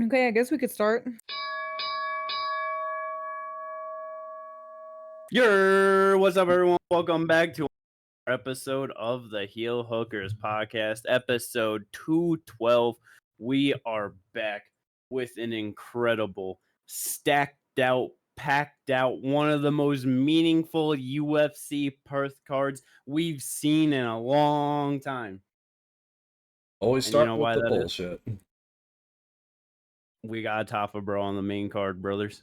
Okay, I guess we could start. What's up, everyone? Welcome back to our episode of the Heel Hookers podcast, episode 212. We are back with an incredible, stacked out, packed out, one of the most meaningful UFC Perth cards we've seen in a long time. Always start with the bullshit. We got Tafa, bro, on the main card, brothers.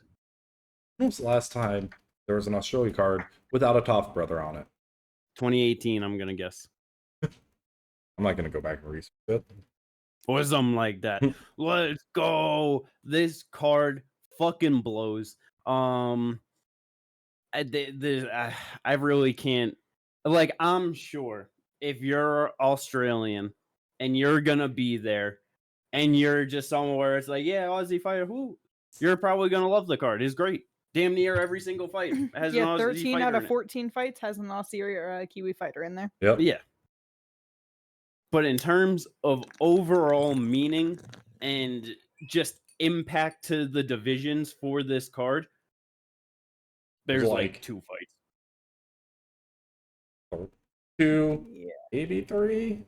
When was the last time there was an Australia card without a Tafa brother on it? 2018, I'm going to guess. I'm not going to go back and research it. Or something like that. Let's go. This card fucking blows. I really can't. Like, I'm sure if you're Australian and you're gonna be there and you're just somewhere, it's like, yeah, Aussie fighter, who? You're probably gonna love the card. It's great. Damn near every single fight has an Aussie 13 fighter out of in it. 14 fights has an Aussie or a Kiwi fighter in there. Yep. Yeah. But in terms of overall meaning and just impact to the divisions for this card, there's like two fights. Two, Yeah. maybe three?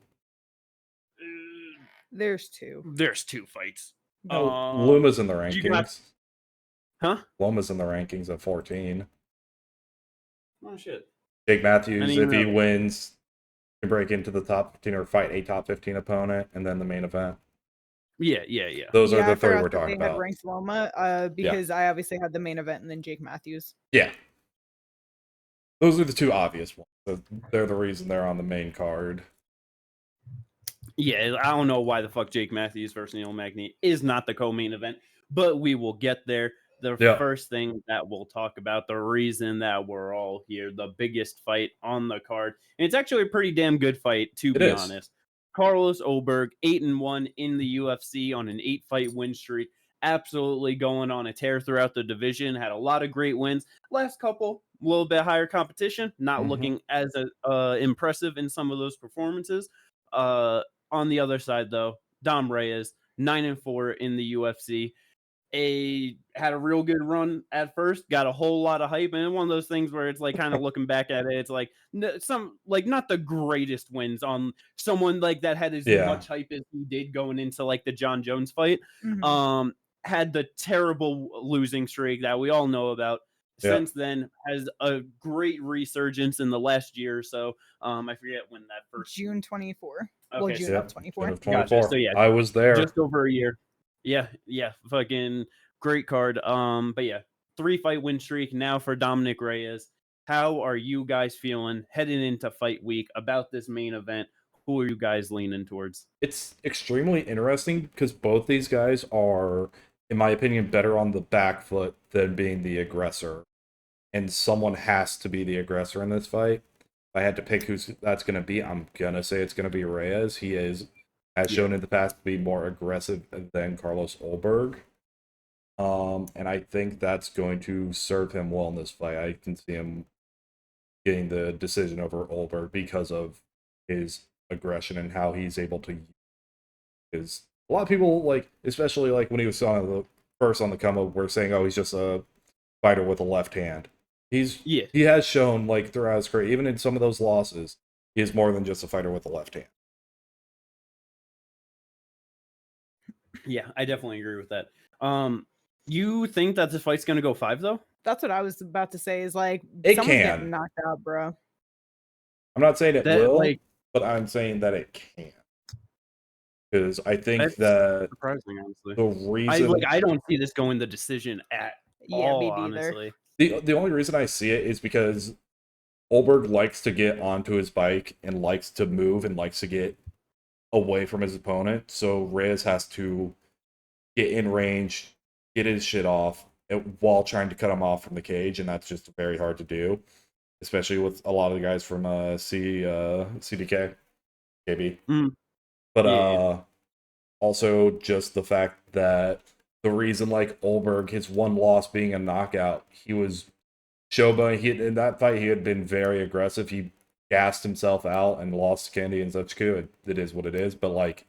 There's two. There's two fights. Loma's in the rankings. Huh? Loma's in the rankings at 14. Oh, shit. Jake Matthews, if he wins, can break into the top 15 or fight a top 15 opponent, and then the main event. Yeah. Those are I the three forgot we're that talking they had about. ranked Loma because I obviously had the main event and then Jake Matthews. Yeah. Those are the two obvious ones. So they're the reason they're on the main card. Yeah, I don't know why the fuck Jake Matthews versus Neil Magny is not the co-main event, but we will get there. The first thing that we'll talk about, the reason that we're all here, the biggest fight on the card. And it's actually a pretty damn good fight, to be honest. Carlos Ulberg, 8-1 in the UFC on an 8-fight win streak. Absolutely going on a tear throughout the division. Had a lot of great wins. Last couple, a little bit higher competition. Not looking as impressive in some of those performances. On the other side, though, Dom Reyes, 9-4 in the UFC. Had a real good run at first, got a whole lot of hype, and one of those things where it's like kind of looking back at it, it's like some like not the greatest wins on someone like that had as much hype as he did going into like the John Jones fight. Had the terrible losing streak that we all know about. Since then, has a great resurgence in the last year or so. I forget when that first June 24. Okay, well, June of 24. June of 24. Gotcha. So yeah, I was there. Just over a year. Yeah, fucking great card. But yeah, 3-fight win streak now for Dominick Reyes. How are you guys feeling heading into fight week about this main event? Who are you guys leaning towards? It's extremely interesting because both these guys are, in my opinion, better on the back foot than being the aggressor. And someone has to be the aggressor in this fight. If I had to pick who that's going to be, I'm going to say it's going to be Reyes. He has shown in the past to be more aggressive than Carlos Ulberg. And I think that's going to serve him well in this fight. I can see him getting the decision over Ulberg because of his aggression and how he's able to use. Because a lot of people, like, especially like when he was on the come up, were saying, "Oh, he's just a fighter with a left hand." He has shown, like, throughout his career, even in some of those losses, he is more than just a fighter with a left hand. Yeah, I definitely agree with that. You think that this fight's gonna go 5 though? That's what I was about to say. Is like someone's getting knocked out, bro. I'm not saying it will, but I'm saying that it can. Because I think that surprising, honestly. The reason I don't see this going the decision at all, honestly. The only reason I see it is because Ulberg likes to get onto his bike and likes to move and likes to get away from his opponent. So Reyes has to get in range, get his shit off while trying to cut him off from the cage, and that's just very hard to do, especially with a lot of the guys from CDK, KB. But also just the fact that the reason, like, Ulberg, his one loss being a knockout, he was showboating. In that fight, he had been very aggressive. He gassed himself out and lost to Candy and such. It is what it is. But, like,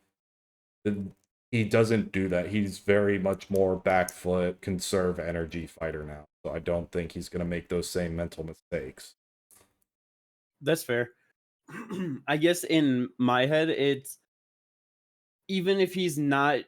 he doesn't do that. He's very much more back foot, conserve energy fighter now. So I don't think he's going to make those same mental mistakes. That's fair. I guess in my head, it's even if he's not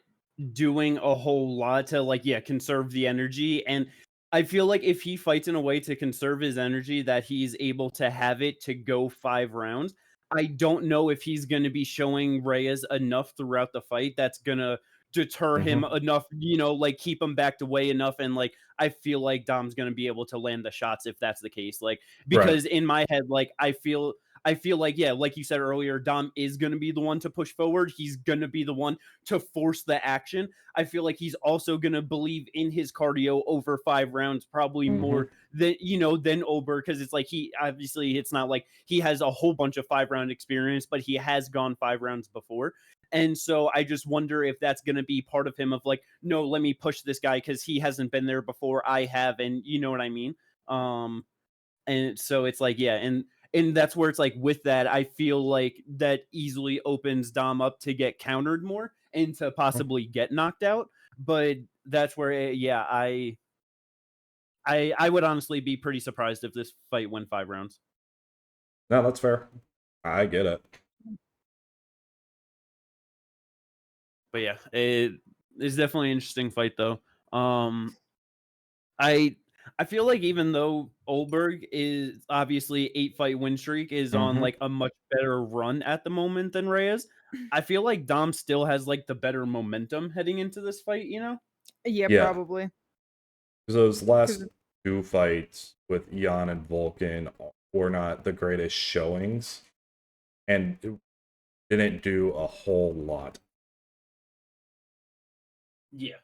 doing a whole lot to like, conserve the energy. And I feel like if he fights in a way to conserve his energy, that he's able to have it to go 5 rounds. I don't know if he's going to be showing Reyes enough throughout the fight that's going to deter him enough, like keep him backed away enough. And like, I feel like Dom's going to be able to land the shots if that's the case. Like, because in my head, like, I feel like, like you said earlier, Dom is going to be the one to push forward. He's going to be the one to force the action. I feel like he's also going to believe in his cardio over 5 rounds, probably more than Ulberg, because it's like it's not like he has a whole bunch of 5-round experience, but he has gone 5 rounds before. And so I just wonder if that's going to be part of him of like, no, let me push this guy because he hasn't been there before. I have, and you know what I mean? And so it's like, and that's where it's like with that, I feel like that easily opens Dom up to get countered more and to possibly get knocked out. But that's where, I would honestly be pretty surprised if this fight went 5 rounds. No, that's fair. I get it. But yeah, it is definitely an interesting fight though. I feel like even though Ulberg is obviously 8-fight win streak is on like a much better run at the moment than Reyes, I feel like Dom still has like the better momentum heading into this fight, Yeah, probably. Because those last 2 fights with Jan and Vulcan were not the greatest showings, and it didn't do a whole lot. Yeah.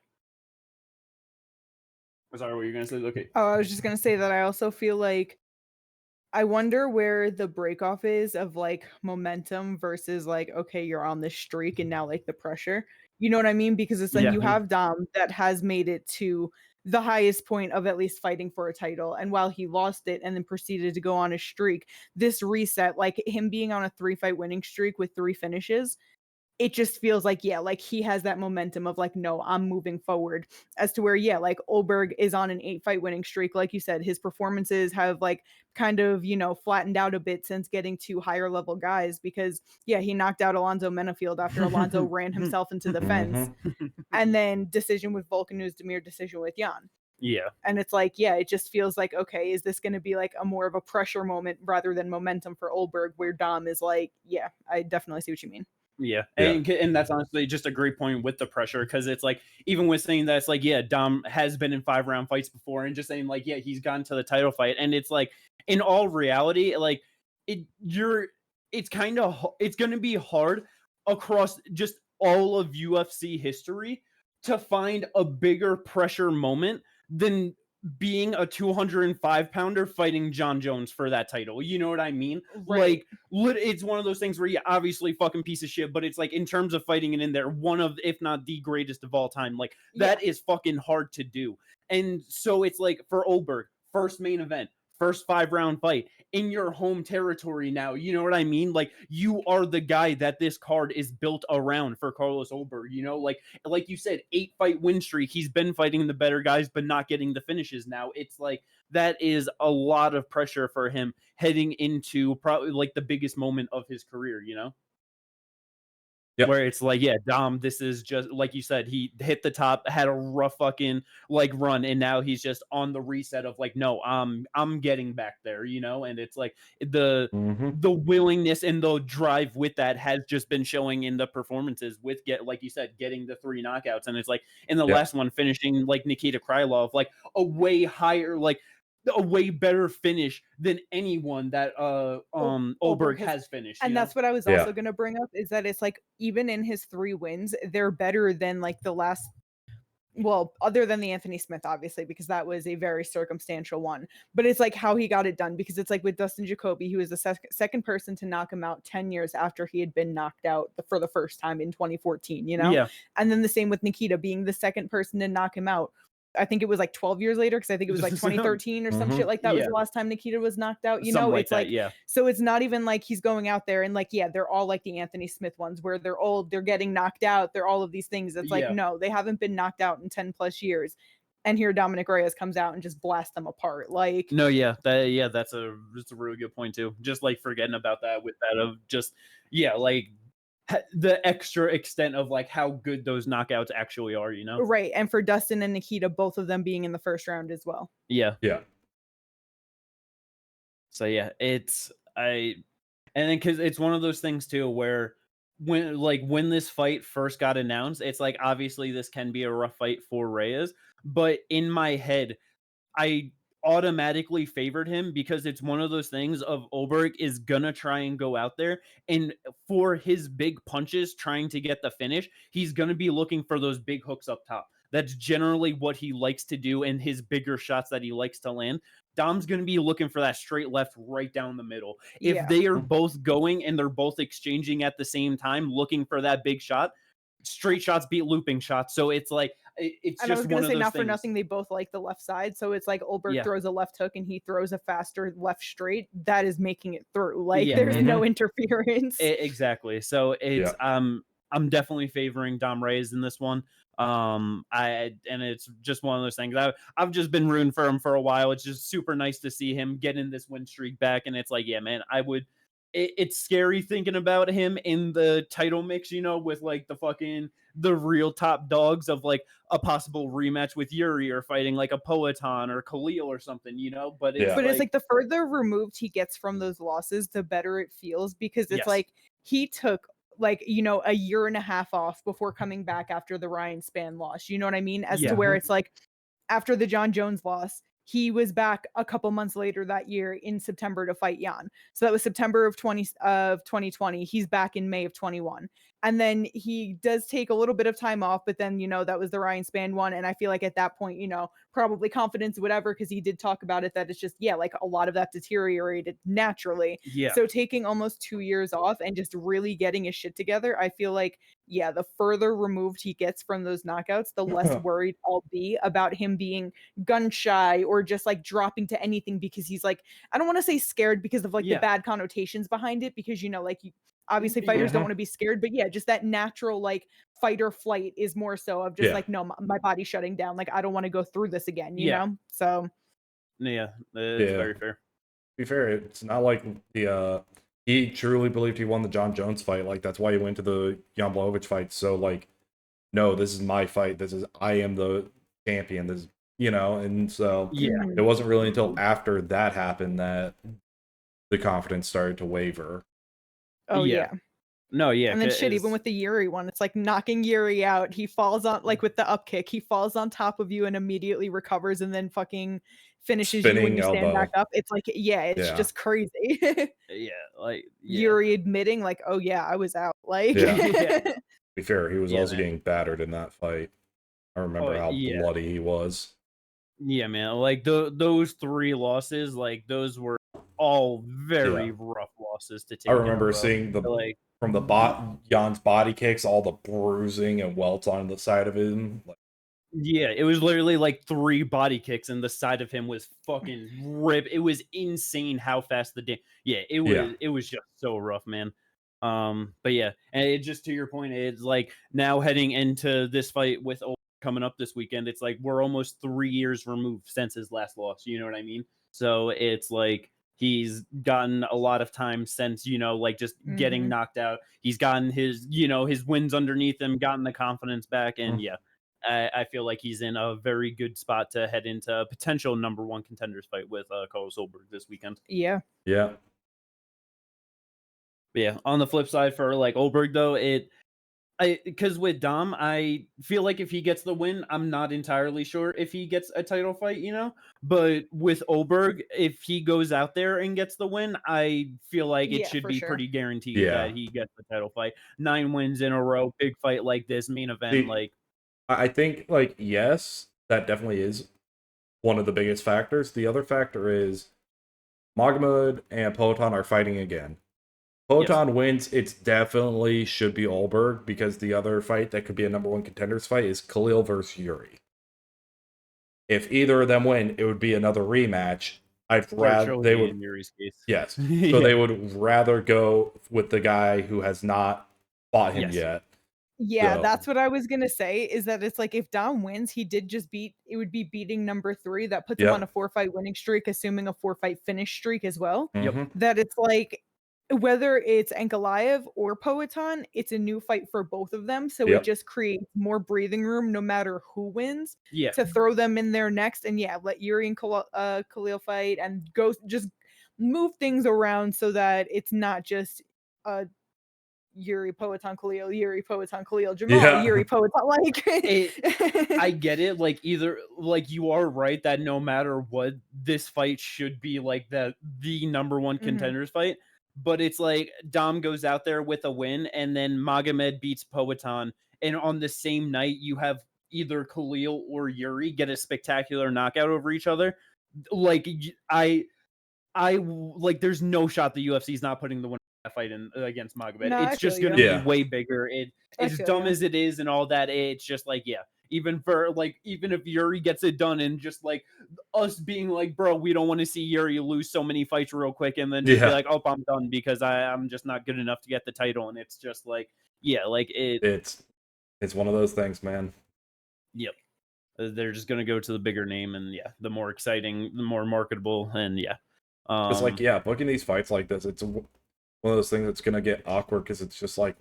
Sorry, what were you going to say? Okay. Oh, I was just going to say that I also feel like I wonder where the breakoff is of like momentum versus like, okay, you're on this streak and now like the pressure. You know what I mean? Because it's like you have Dom that has made it to the highest point of at least fighting for a title. And while he lost it and then proceeded to go on a streak, this reset, like him being on a 3-fight winning streak with 3 finishes, it just feels like, like he has that momentum of like, no, I'm moving forward, as to where, like Ulberg is on an 8-fight winning streak. Like you said, his performances have like kind of, flattened out a bit since getting to higher level guys because he knocked out Alonzo Menafield after Alonzo ran himself into the fence and then decision with Vulcan Demir, decision with Jan. Yeah. And it's like, it just feels like, okay, is this going to be like a more of a pressure moment rather than momentum for Ulberg, where Dom is like, I definitely see what you mean. Yeah. And that's honestly just a great point with the pressure, because it's like, even with saying that, it's like, Dom has been in 5-round fights before, and just saying like, he's gotten to the title fight, and it's like, in all reality, like it's kind of, it's going to be hard across just all of UFC history to find a bigger pressure moment than being a 205-pounder fighting John Jones for that title. You know what I mean? Right. Like, it's one of those things where, obviously fucking piece of shit, but it's like, in terms of fighting it in there, one of, if not the greatest of all time, like, that is fucking hard to do. And so it's like, for Ulberg, first main event, first 5-round fight in your home territory now. You know what I mean? Like, you are the guy that this card is built around for Carlos Ulberg, like you said, 8-fight win streak. He's been fighting the better guys, but not getting the finishes now. It's like, that is a lot of pressure for him heading into probably like the biggest moment of his career, Yep. Where it's like, Dom, this is just like you said, he hit the top, had a rough fucking like run, and now he's just on the reset of like, no, I'm getting back there, and it's like the willingness and the drive with that has just been showing in the performances with like you said, getting the 3 knockouts, and it's like in the last one finishing like Nikita Krylov, like a way higher, like a way better finish than anyone that Ulberg has finished. And that's what I was also going to bring up, is that it's like, even in his 3 wins, they're better than like the last, well, other than the Anthony Smith, obviously, because that was a very circumstantial one. But it's like how he got it done, because it's like with Dustin Jacoby, he was the second person to knock him out 10 years after he had been knocked out for the first time in 2014, And then the same with Nikita being the second person to knock him out I think it was like 12 years later because I think it was like 2013 or some shit like that was the last time Nikita was knocked out. You know, Something it's like like, that, yeah. so it's not even like he's going out there and like, yeah, they're all like the Anthony Smith ones where they're old, they're getting knocked out, they're all of these things. It's like, Yeah. no, they haven't been knocked out in 10 plus years. And here Dominick Reyes comes out and just blasts them apart. Like, No, that's a really good point too. Just like forgetting about that with that of just like the extra extent of like how good those knockouts actually are, you know? right. And for Dustin and Nikita, both of them being in the first round as well. Yeah. Yeah. So yeah, and then because it's one of those things too where when this fight first got announced, it's like obviously this can be a rough fight for Reyes, but in my head, I automatically favored him because it's one of those things of Ulberg is gonna try and go out there and for his big punches trying to get the finish, he's gonna be looking for those big hooks up top. That's generally what he likes to do and his bigger shots that he likes to land. Dom's going to be looking for that straight left right down the middle. If they are both going and they're both exchanging at the same time, looking for that big shot, straight shots beat looping shots. So it's like, it's and just I was going to say, not things. for nothing, they both like the left side. So it's like Ulberg throws a left hook and he throws a faster left straight. That is making it through. Like there's no interference. Exactly. So it's, I'm definitely favoring Dom Reyes in this one. And it's just one of those things. I've just been rooting for him for a while. It's just super nice to see him getting this win streak back. And it's like, yeah, man, it's scary thinking about him in the title mix, you know, with like the real top dogs of like a possible rematch with Yuri or fighting like a Poatan or Khalil or something, you know, but it's like the further removed he gets from those losses, the better it feels because it's like he took like, you know, a year and a half off before coming back after the Ryan Spann loss. You know what I mean? As to where it's like after the John Jones loss, he was back a couple months later that year in September to fight Jan. So that was September of 2020. He's back in May of 21. And then he does take a little bit of time off, but then, you know, that was the Ryan Spann one. And I feel like at that point, you know, probably confidence, whatever, because he did talk about it, that it's just, like a lot of that deteriorated naturally. Yeah. So taking almost 2 years off and just really getting his shit together, I feel like, the further removed he gets from those knockouts, the less worried I'll be about him being gun shy or just like dropping to anything because he's like, I don't want to say scared because of like the bad connotations behind it, because, you know, like obviously fighters don't want to be scared, but just that natural like fight or flight is more so of just like, no, my body's shutting down. Like, I don't want to go through this again, you know? So. Yeah, it's very fair. To be fair, it's not like he truly believed he won the John Jones fight. Like, that's why he went to the Jan Blachowicz fight. So, like, no, this is my fight. I am the champion. This, you know, and so it wasn't really until after that happened that the confidence started to waver. Oh, yeah. No, yeah. And then shit, even with the Yuri one, it's like knocking Yuri out. He falls on, like with the up kick, he falls on top of you and immediately recovers and then fucking finishes you when you stand back up. It's like, it's just crazy. Yuri admitting like, oh yeah, I was out. Like, to be fair, he was also getting battered in that fight. I remember how bloody he was. Yeah, man. Like those 3 losses, like those were all very rough losses to take. I remember seeing from the Jan's body kicks, all the bruising and welts on the side of him. It was literally like 3 body kicks and the side of him was fucking ripped. It was insane how fast it was just so rough, man. But and it just, to your point, it's like now heading into this fight with coming up this weekend, it's like we're almost 3 years removed since his last loss, you know what I mean? So it's like he's gotten a lot of time since, you know, like just getting knocked out. He's gotten his, you know, his wins underneath him, gotten the confidence back, and I feel like he's in a very good spot to head into a potential number 1 contenders fight with Carlos Ulberg this weekend. Yeah. On the flip side for like Ulberg though, because with Dom, I feel like if he gets the win, I'm not entirely sure if he gets a title fight, you know? But with Ulberg, if he goes out there and gets the win, I feel like it should be pretty guaranteed that he gets the title fight. 9 wins in a row, big fight like this, main event. I think, like, yes, that definitely is one of the biggest factors. The other factor is Magmud and Poatan are fighting again. Poatan wins, it's definitely should be Ulberg, because the other fight that could be a number 1 contenders fight is Khalil versus Yuri. if either of them win, it would be another rematch. I'd rather they would in Yuri's case. Yes. So they would rather go with the guy who has not fought him yet. Yeah, that's what I was gonna say, is that it's like if Dom wins, he did just it would be beating number 3. That puts him on a 4-fight winning streak, assuming a 4-fight finish streak as well. That it's like, whether it's Ankalaev or Poatan, it's a new fight for both of them. So it just creates more breathing room no matter who wins to throw them in there next. And let Yuri and Khalil fight and just move things around so that it's not just Yuri Poatan Khalil, Yuri Poatan Khalil, Jamal, Yuri Poatan. Like, I get it. Like, either, like, you are right that no matter what, this fight should be like the number one contenders fight. But it's like Dom goes out there with a win, and then Magomed beats Poatan, and on the same night you have either Khalil or Yuri get a spectacular knockout over each other. Like, I like, there's no shot the UFC is not putting the winner fight in against Magomed. No, it's just going to be way bigger. As dumb as it is and all that, it's just like, even if Yuri gets it done, and just like us being like, bro, we don't want to see Yuri lose so many fights real quick and then just be like, oh, I'm done because I'm just not good enough to get the title. And it's just like, it's one of those things, man. Yep. They're just going to go to the bigger name, and the more exciting, the more marketable, and it's like, booking these fights like this, it's one of those things that's gonna get awkward, because it's just like,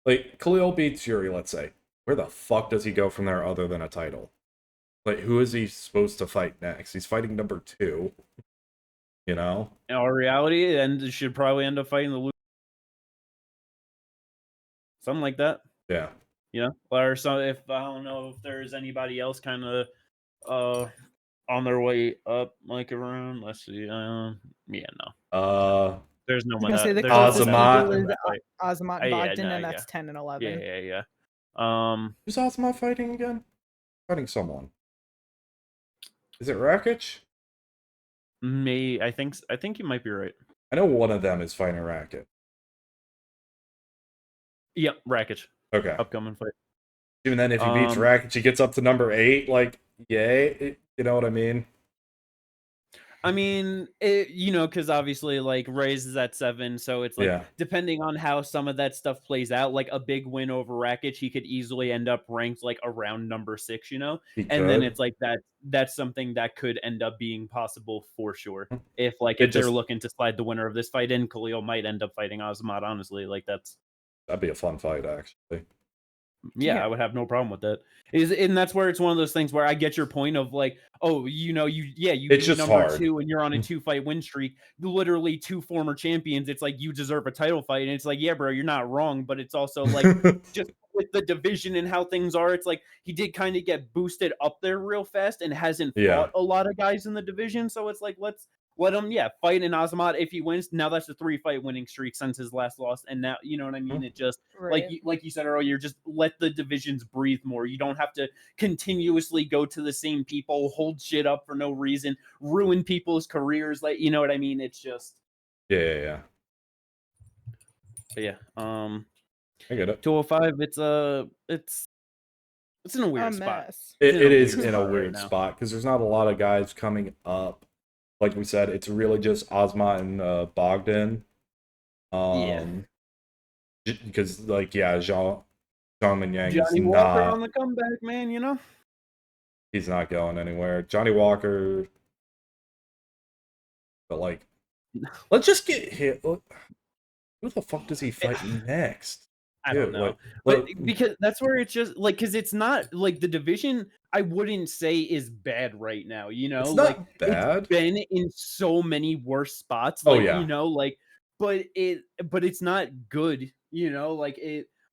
like Khalil beats Yuri, let's say, where the fuck does he go from there other than a title? Like, who is he supposed to fight next? He's fighting number 2, you know. In all reality, and should probably end up fighting the something like that. Yeah. Or so, if I don't know if there's anybody else kind of on their way up, like around. Let's see. No. There's no one. Azamat Bogdan, and that's 10 and 11. Yeah. Who's Azamat fighting again? Fighting someone. Is it Rakic? I think you might be right. I know one of them is fighting Rakic. Yep, Rakic. Okay. Upcoming fight. Even then, if he beats Rakic, he gets up to number 8. Like, yay. You know what I mean? I mean, because obviously, like, Reyes is at 7, so it's like, depending on how some of that stuff plays out, like a big win over Rakic, he could easily end up ranked like around number 6, and then it's like that's something that could end up being possible for sure. If they're looking to slide the winner of this fight in, Khalil might end up fighting Azamat. Honestly, like, that'd be a fun fight, actually. Yeah, I would have no problem with that. And that's where it's one of those things where I get your point of like, oh, you it's just number hard. 2 and you're on a 2-fight win streak, literally 2 former champions. It's like, you deserve a title fight, and it's like, yeah, bro, you're not wrong, but it's also like just with the division and how things are, it's like he did kind of get boosted up there real fast and hasn't fought a lot of guys in the division, so it's like, let's let him fight in Azamat. If he wins, now that's a 3-fight winning streak since his last loss, and now, you know what I mean? It just like you said earlier, just let the divisions breathe more. You don't have to continuously go to the same people, hold shit up for no reason, ruin people's careers, like, you know what I mean? It's just yeah. But I get it. 205, it's in a weird spot. It is in a weird spot, because there's not a lot of guys coming up. Like we said, it's really just Azamat and Bogdan. Because Jean Yang Johnny is Walker on the comeback, man. He's not going anywhere. Johnny Walker, but like, let's just get hit. Who the fuck does he fight next? I don't know. But because that's where it's just like, because it's not like the division, I wouldn't say is bad right now, It's not bad. It's been in so many worse spots. But it's not good,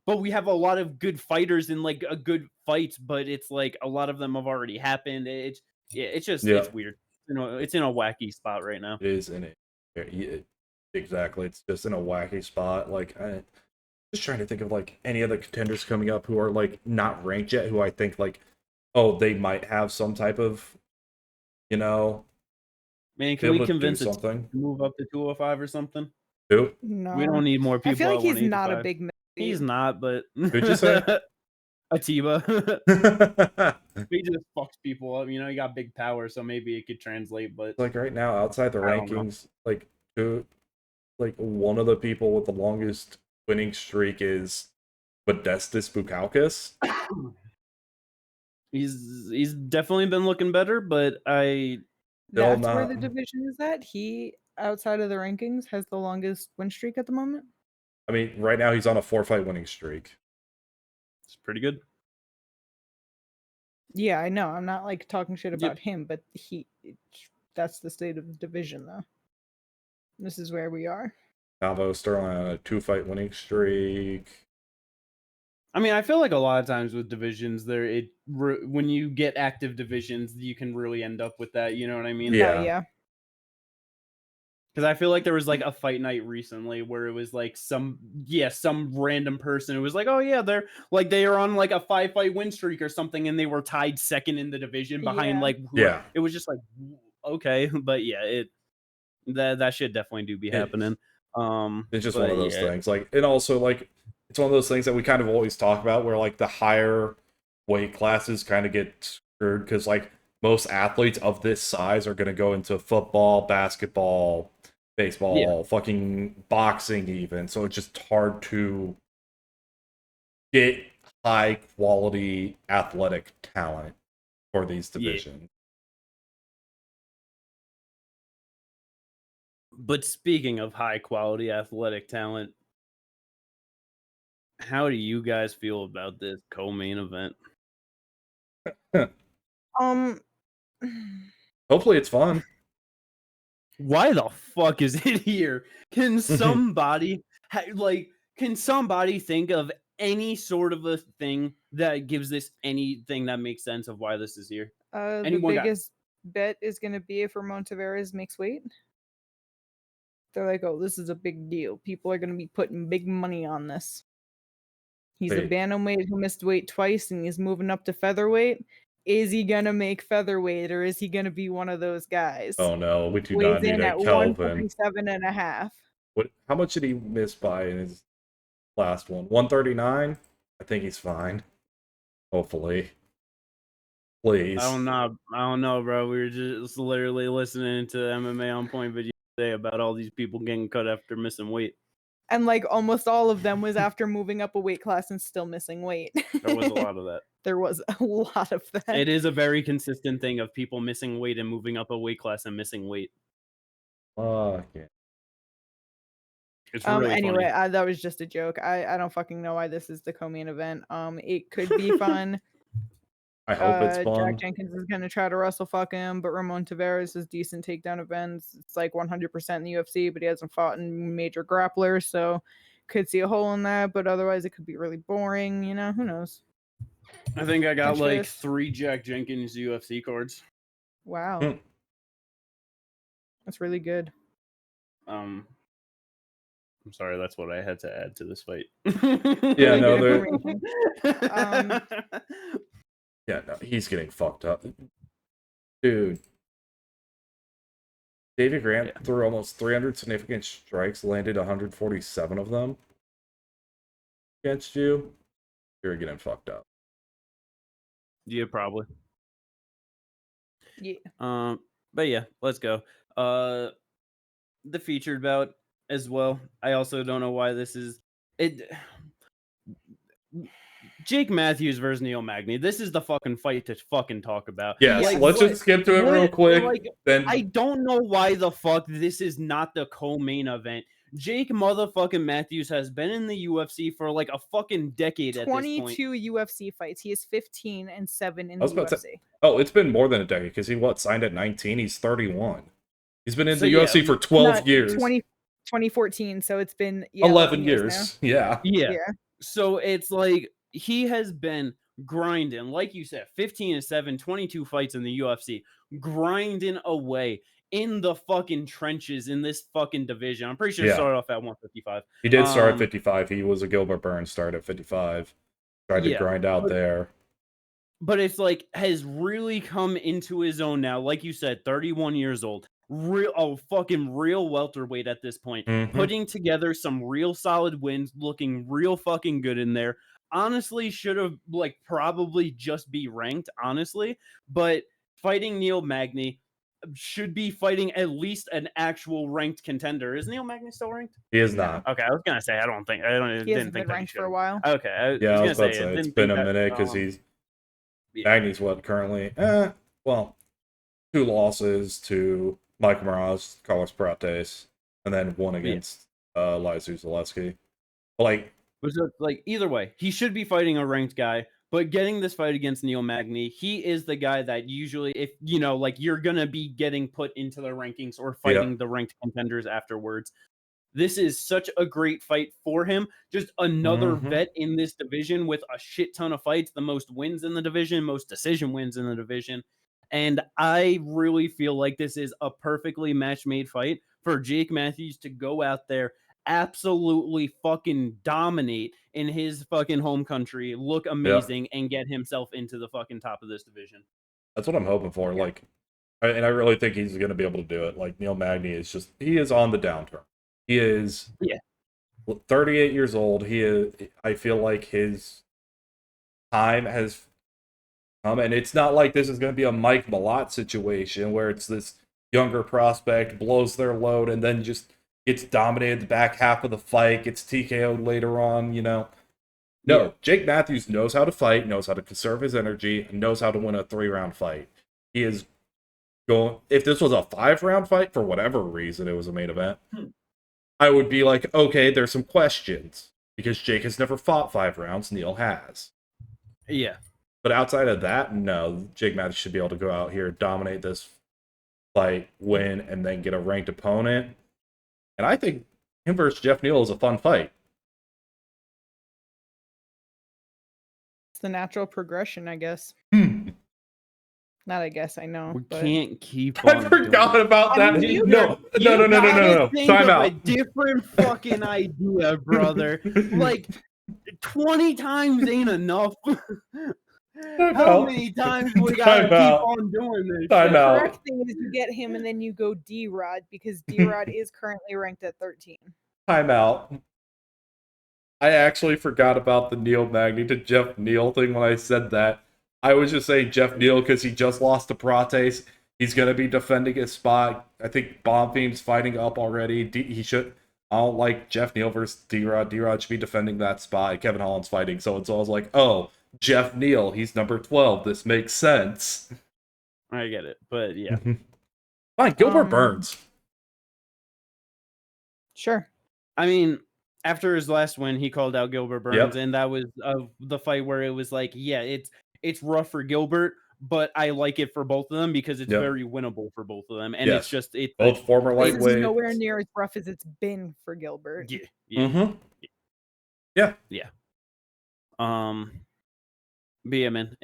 but we have a lot of good fighters in like a good fights, but it's like a lot of them have already happened. It's weird. It's in a wacky spot right now. It is in it. Exactly. It's just in a wacky spot. Like, just trying to think of like any other contenders coming up who are like not ranked yet, who I think like, oh, they might have some type of, Man, can we convince it to move up to 205 or something? Who? No, we don't need more people. I feel like he's not a big. He's not, but who'd you say? Atiba. He just fucks people up. You got big power, so maybe it could translate. But like right now, outside the rankings, like one of the people with the longest winning streak is Modestus Bukauskas. He's definitely been looking better, but that's where the division is at. He, outside of the rankings, has the longest win streak at the moment. I mean, right now he's on a 4-fight winning streak. It's pretty good. Yeah, I know. I'm not like talking shit about him, but that's the state of the division, though. This is where we are. Alvo Sterling on a 2-fight winning streak. I mean, I feel like a lot of times with divisions, when you get active divisions, you can really end up with that. You know what I mean? Yeah. Because I feel like there was like a fight night recently where it was like some random person who was like, oh yeah, they are on like a 5-fight win streak or something, and they were tied second in the division behind it was just like, okay, but that should definitely do be happening. It's just one of those things. And also it's one of those things that we kind of always talk about where the higher weight classes kind of get screwed because most athletes of this size are going to go into football, basketball, baseball, fucking boxing even. So it's just hard to get high quality athletic talent for these divisions. But speaking of high quality athletic talent, how do you guys feel about this co-main event? Hopefully it's fun. Why the fuck is it here? Can somebody think of any sort of a thing that gives this anything that makes sense of why this is here? The biggest bet is going to be if Ramon Taveras makes weight. They're like, oh, this is a big deal. People are going to be putting big money on this. He's a bantamweight who missed weight twice, and he's moving up to featherweight. Is he going to make featherweight, or is he going to be one of those guys? Oh, no. We do not need a Kelvin. 147.5. How much did he miss by in his last one? 139? I think he's fine. Hopefully. Please. I don't know, bro. We were just literally listening to MMA On Point video today about all these people getting cut after missing weight. And almost all of them was after moving up a weight class and still missing weight. There was a lot of that. There was a lot of that. It is a very consistent thing of people missing weight and moving up a weight class and missing weight. Yeah. It's really anyway, funny. That was just a joke. I don't fucking know why this is the co-main event. It could be fun. I hope it's fun. Jack Jenkins is gonna try to wrestle fuck him, but Ramon Taveras is decent takedown events. It's 100% in the UFC, but he hasn't fought in major grapplers, so could see a hole in that. But otherwise, it could be really boring. Who knows? I think I got 3 Jack Jenkins UFC cards. Wow, that's really good. I'm sorry, that's what I had to add to this fight. Yeah, no, yeah, no, he's getting fucked up. Dude. David Grant threw almost 300 significant strikes, landed 147 of them against you. You're getting fucked up. Yeah, probably. Yeah. But yeah, let's go. The featured bout as well. I also don't know why this is it. Jake Matthews versus Neil Magny. This is the fucking fight to fucking talk about. Yeah, let's just skip to it real quick. Then I don't know why the fuck this is not the co-main event. Jake motherfucking Matthews has been in the UFC for a fucking decade at this point. 22 UFC fights. He is 15-7 in the UFC. It's been more than a decade because he signed at 19. He's 31. He's been in the UFC for 12 years. 2014, so it's been 11 years. Yeah. So it's he has been grinding, like you said, 15-7, 22 fights in the UFC, grinding away in the fucking trenches in this fucking division. I'm pretty sure he started off at 155. He did start at 55. He was a Gilbert Burns start at 55. Tried to grind out there. But it's has really come into his own now. Like you said, 31 years old. Fucking real welterweight at this point. Mm-hmm. Putting together some real solid wins, looking real fucking good in there. honestly should have like probably just be ranked, honestly. But fighting Neil Magny should be fighting at least an actual ranked contender. Is Neil Magny still ranked? He is not. Okay, I was gonna say He hasn't been ranked for a while. Okay, I was about to say it's been a minute because he's Magny's what currently? Well, 2 losses to Michael Morales, Carlos Prates, and then 1 against Lizu Zaleski. Like, either way, he should be fighting a ranked guy. But getting this fight against Neil Magny, he is the guy that usually, if like you're gonna be getting put into the rankings or fighting the ranked contenders afterwards. This is such a great fight for him. Just another vet in this division with a shit ton of fights, the most wins in the division, most decision wins in the division. And I really feel like this is a perfectly match-made fight for Jake Matthews to go out there, absolutely fucking dominate in his fucking home country, look amazing, and get himself into the fucking top of this division. That's what I'm hoping for. Like, and I really think he's going to be able to do it. Like, Neil Magny is he is on the downturn. He is 38 years old. I feel like his time has come, and it's not like this is going to be a Mike Malott situation where it's this younger prospect blows their load and then just gets dominated the back half of the fight, gets TKO'd later on, No, Jake Matthews knows how to fight, knows how to conserve his energy, and knows how to win a 3-round fight. He is going. If this was a 5-round fight, for whatever reason it was a main event, I would be like, okay, there's some questions. Because Jake has never fought 5 rounds, Neil has. Yeah. But outside of that, no, Jake Matthews should be able to go out here, dominate this fight, win, and then get a ranked opponent. And I think him versus Jeff Neal is a fun fight. It's the natural progression, I guess. Not, I guess, I know. We can't keep on I forgot about that. No. Time out. A different fucking idea, brother. Like, 20 times ain't enough. How many times we gotta keep on doing this? The correct thing is you get him and then you go D-Rod, because D-Rod is currently ranked at 13. Time out. I actually forgot about the Neil Magny to Jeff Neal thing when I said that. I was just saying Jeff Neal because he just lost to Prates. He's going to be defending his spot. I think Bomb Theme's fighting up already. He should. I don't like Jeff Neal versus D-Rod. D-Rod should be defending that spot. Kevin Holland's fighting. So it's always like, oh, Jeff Neal. He's number 12. This makes sense. I get it. But yeah. Fine. Gilbert Burns. Sure. I mean, after his last win, he called out Gilbert Burns. And that was the fight where it was like, yeah, it's rough for Gilbert, but I like it for both of them because it's very winnable for both of them. And it's just both former lightweights. This is nowhere near as rough as it's been for Gilbert. Yeah. But yeah, man,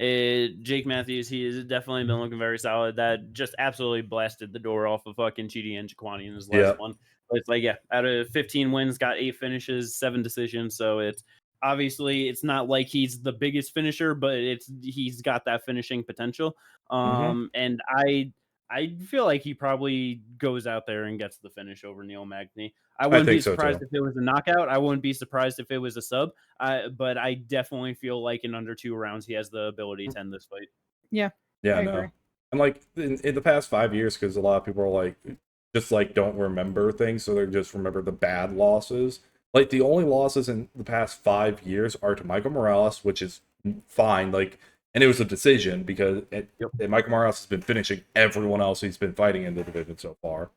Jake Matthews, he has definitely been looking very solid. That just absolutely blasted the door off of fucking Chidi and Jaquani in his last one. But it's like, out of 15 wins, got 8 finishes, 7 decisions. So it's obviously it's not like he's the biggest finisher, but he's got that finishing potential. And I feel like he probably goes out there and gets the finish over Neil Magny. I wouldn't be surprised if it was a knockout. I wouldn't be surprised if it was a sub. But I definitely feel like in under 2 rounds, he has the ability to end this fight. Yeah. I know. And like in the past 5 years, because a lot of people are like, just like don't remember things, so they just remember the bad losses. Like the only losses in the past 5 years are to Michael Morales, which is fine. Like, and it was a decision because Michael Morales has been finishing everyone else he's been fighting in the division so far.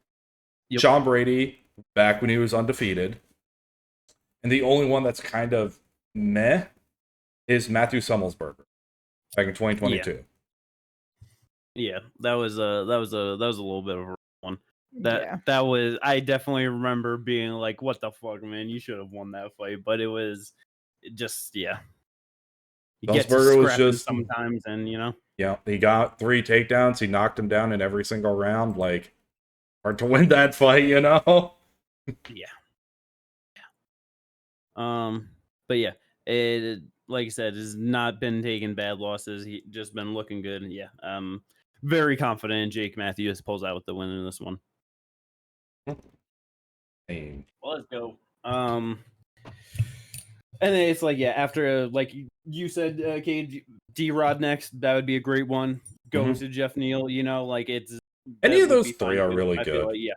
Sean Brady, back when he was undefeated. And the only one that's kind of meh is Matthew Summelsberger back in 2022. Yeah, that was a little bit of a one. That was, I definitely remember being like, what the fuck, man, you should have won that fight. But it was just, you get to scrap him sometimes, and he got 3 takedowns. He knocked him down in every single round. Like, hard to win that fight, But yeah, it, like I said, has not been taking bad losses. He just been looking good. Very confident Jake Matthews pulls out with the win in this one. Well, let's go. And then it's like, yeah, after like you said, D-Rod next, that would be a great one. Goes to Jeff Neal, you know, like it's any of those three are really good. Like, yeah,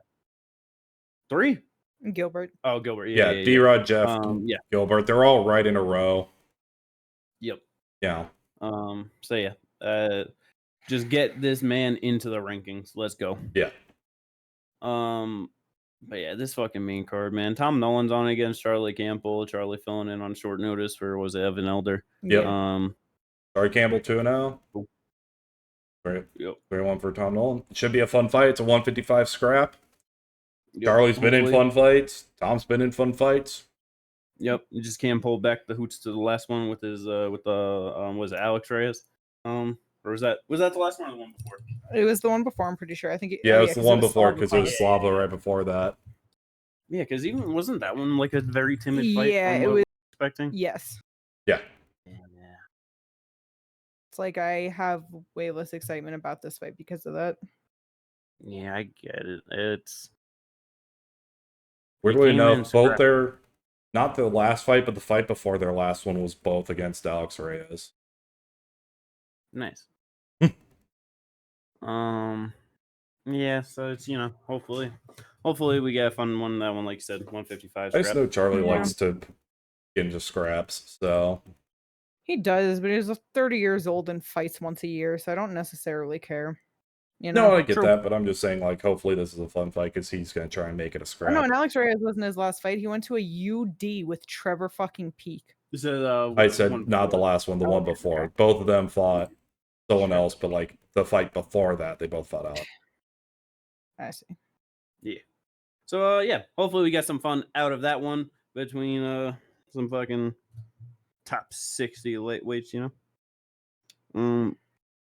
3. Gilbert. Oh, Gilbert. Yeah, D-Rod, Jeff, Gilbert. They're all right in a row. Yep. Yeah. So yeah, just get this man into the rankings. Let's go. Yeah. But yeah, this fucking main card, man. Tom Nolan's on against Charlie Campbell. Charlie filling in on short notice for, was it Evan Elder? Yep. Charlie Campbell 2-0. Cool. Right. Yep. 3-1 for Tom Nolan. It should be a fun fight. It's a 155 scrap. Yep. Charlie's been in fun fights. Tom's been in fun fights. Yep. You just can't pull back the hoots to the last one with his was it Alex Reyes? Or was that the last one or the one before? It was the one before, I'm pretty sure. I think it was the one before because it was Slava right before that. Yeah, because even wasn't that one like a very timid fight? Yeah, it was expecting. Yes. Yeah. It's like I have way less excitement about this fight because of that. Yeah, I get it. It's weirdly enough, both their not the last fight, but the fight before their last one was both against Alex Reyes. Nice. Yeah, so it's, you know, hopefully we get a fun one. That one, like you said, 155. I just know Charlie likes to get into scraps, so he does, but he's 30 years old and fights once a year, so I don't necessarily care. You know? No, I get that, but I'm just saying, like, hopefully this is a fun fight because he's gonna try and make it a scrap. Oh, no, and Alex Reyes wasn't his last fight. He went to a UD with Trevor fucking Peak. I said not the last one, the one before. Both of them fought someone else, but like the fight before that, they both fought out. I see. Yeah. So yeah, hopefully we get some fun out of that one between some fucking top 60 lightweights, you know.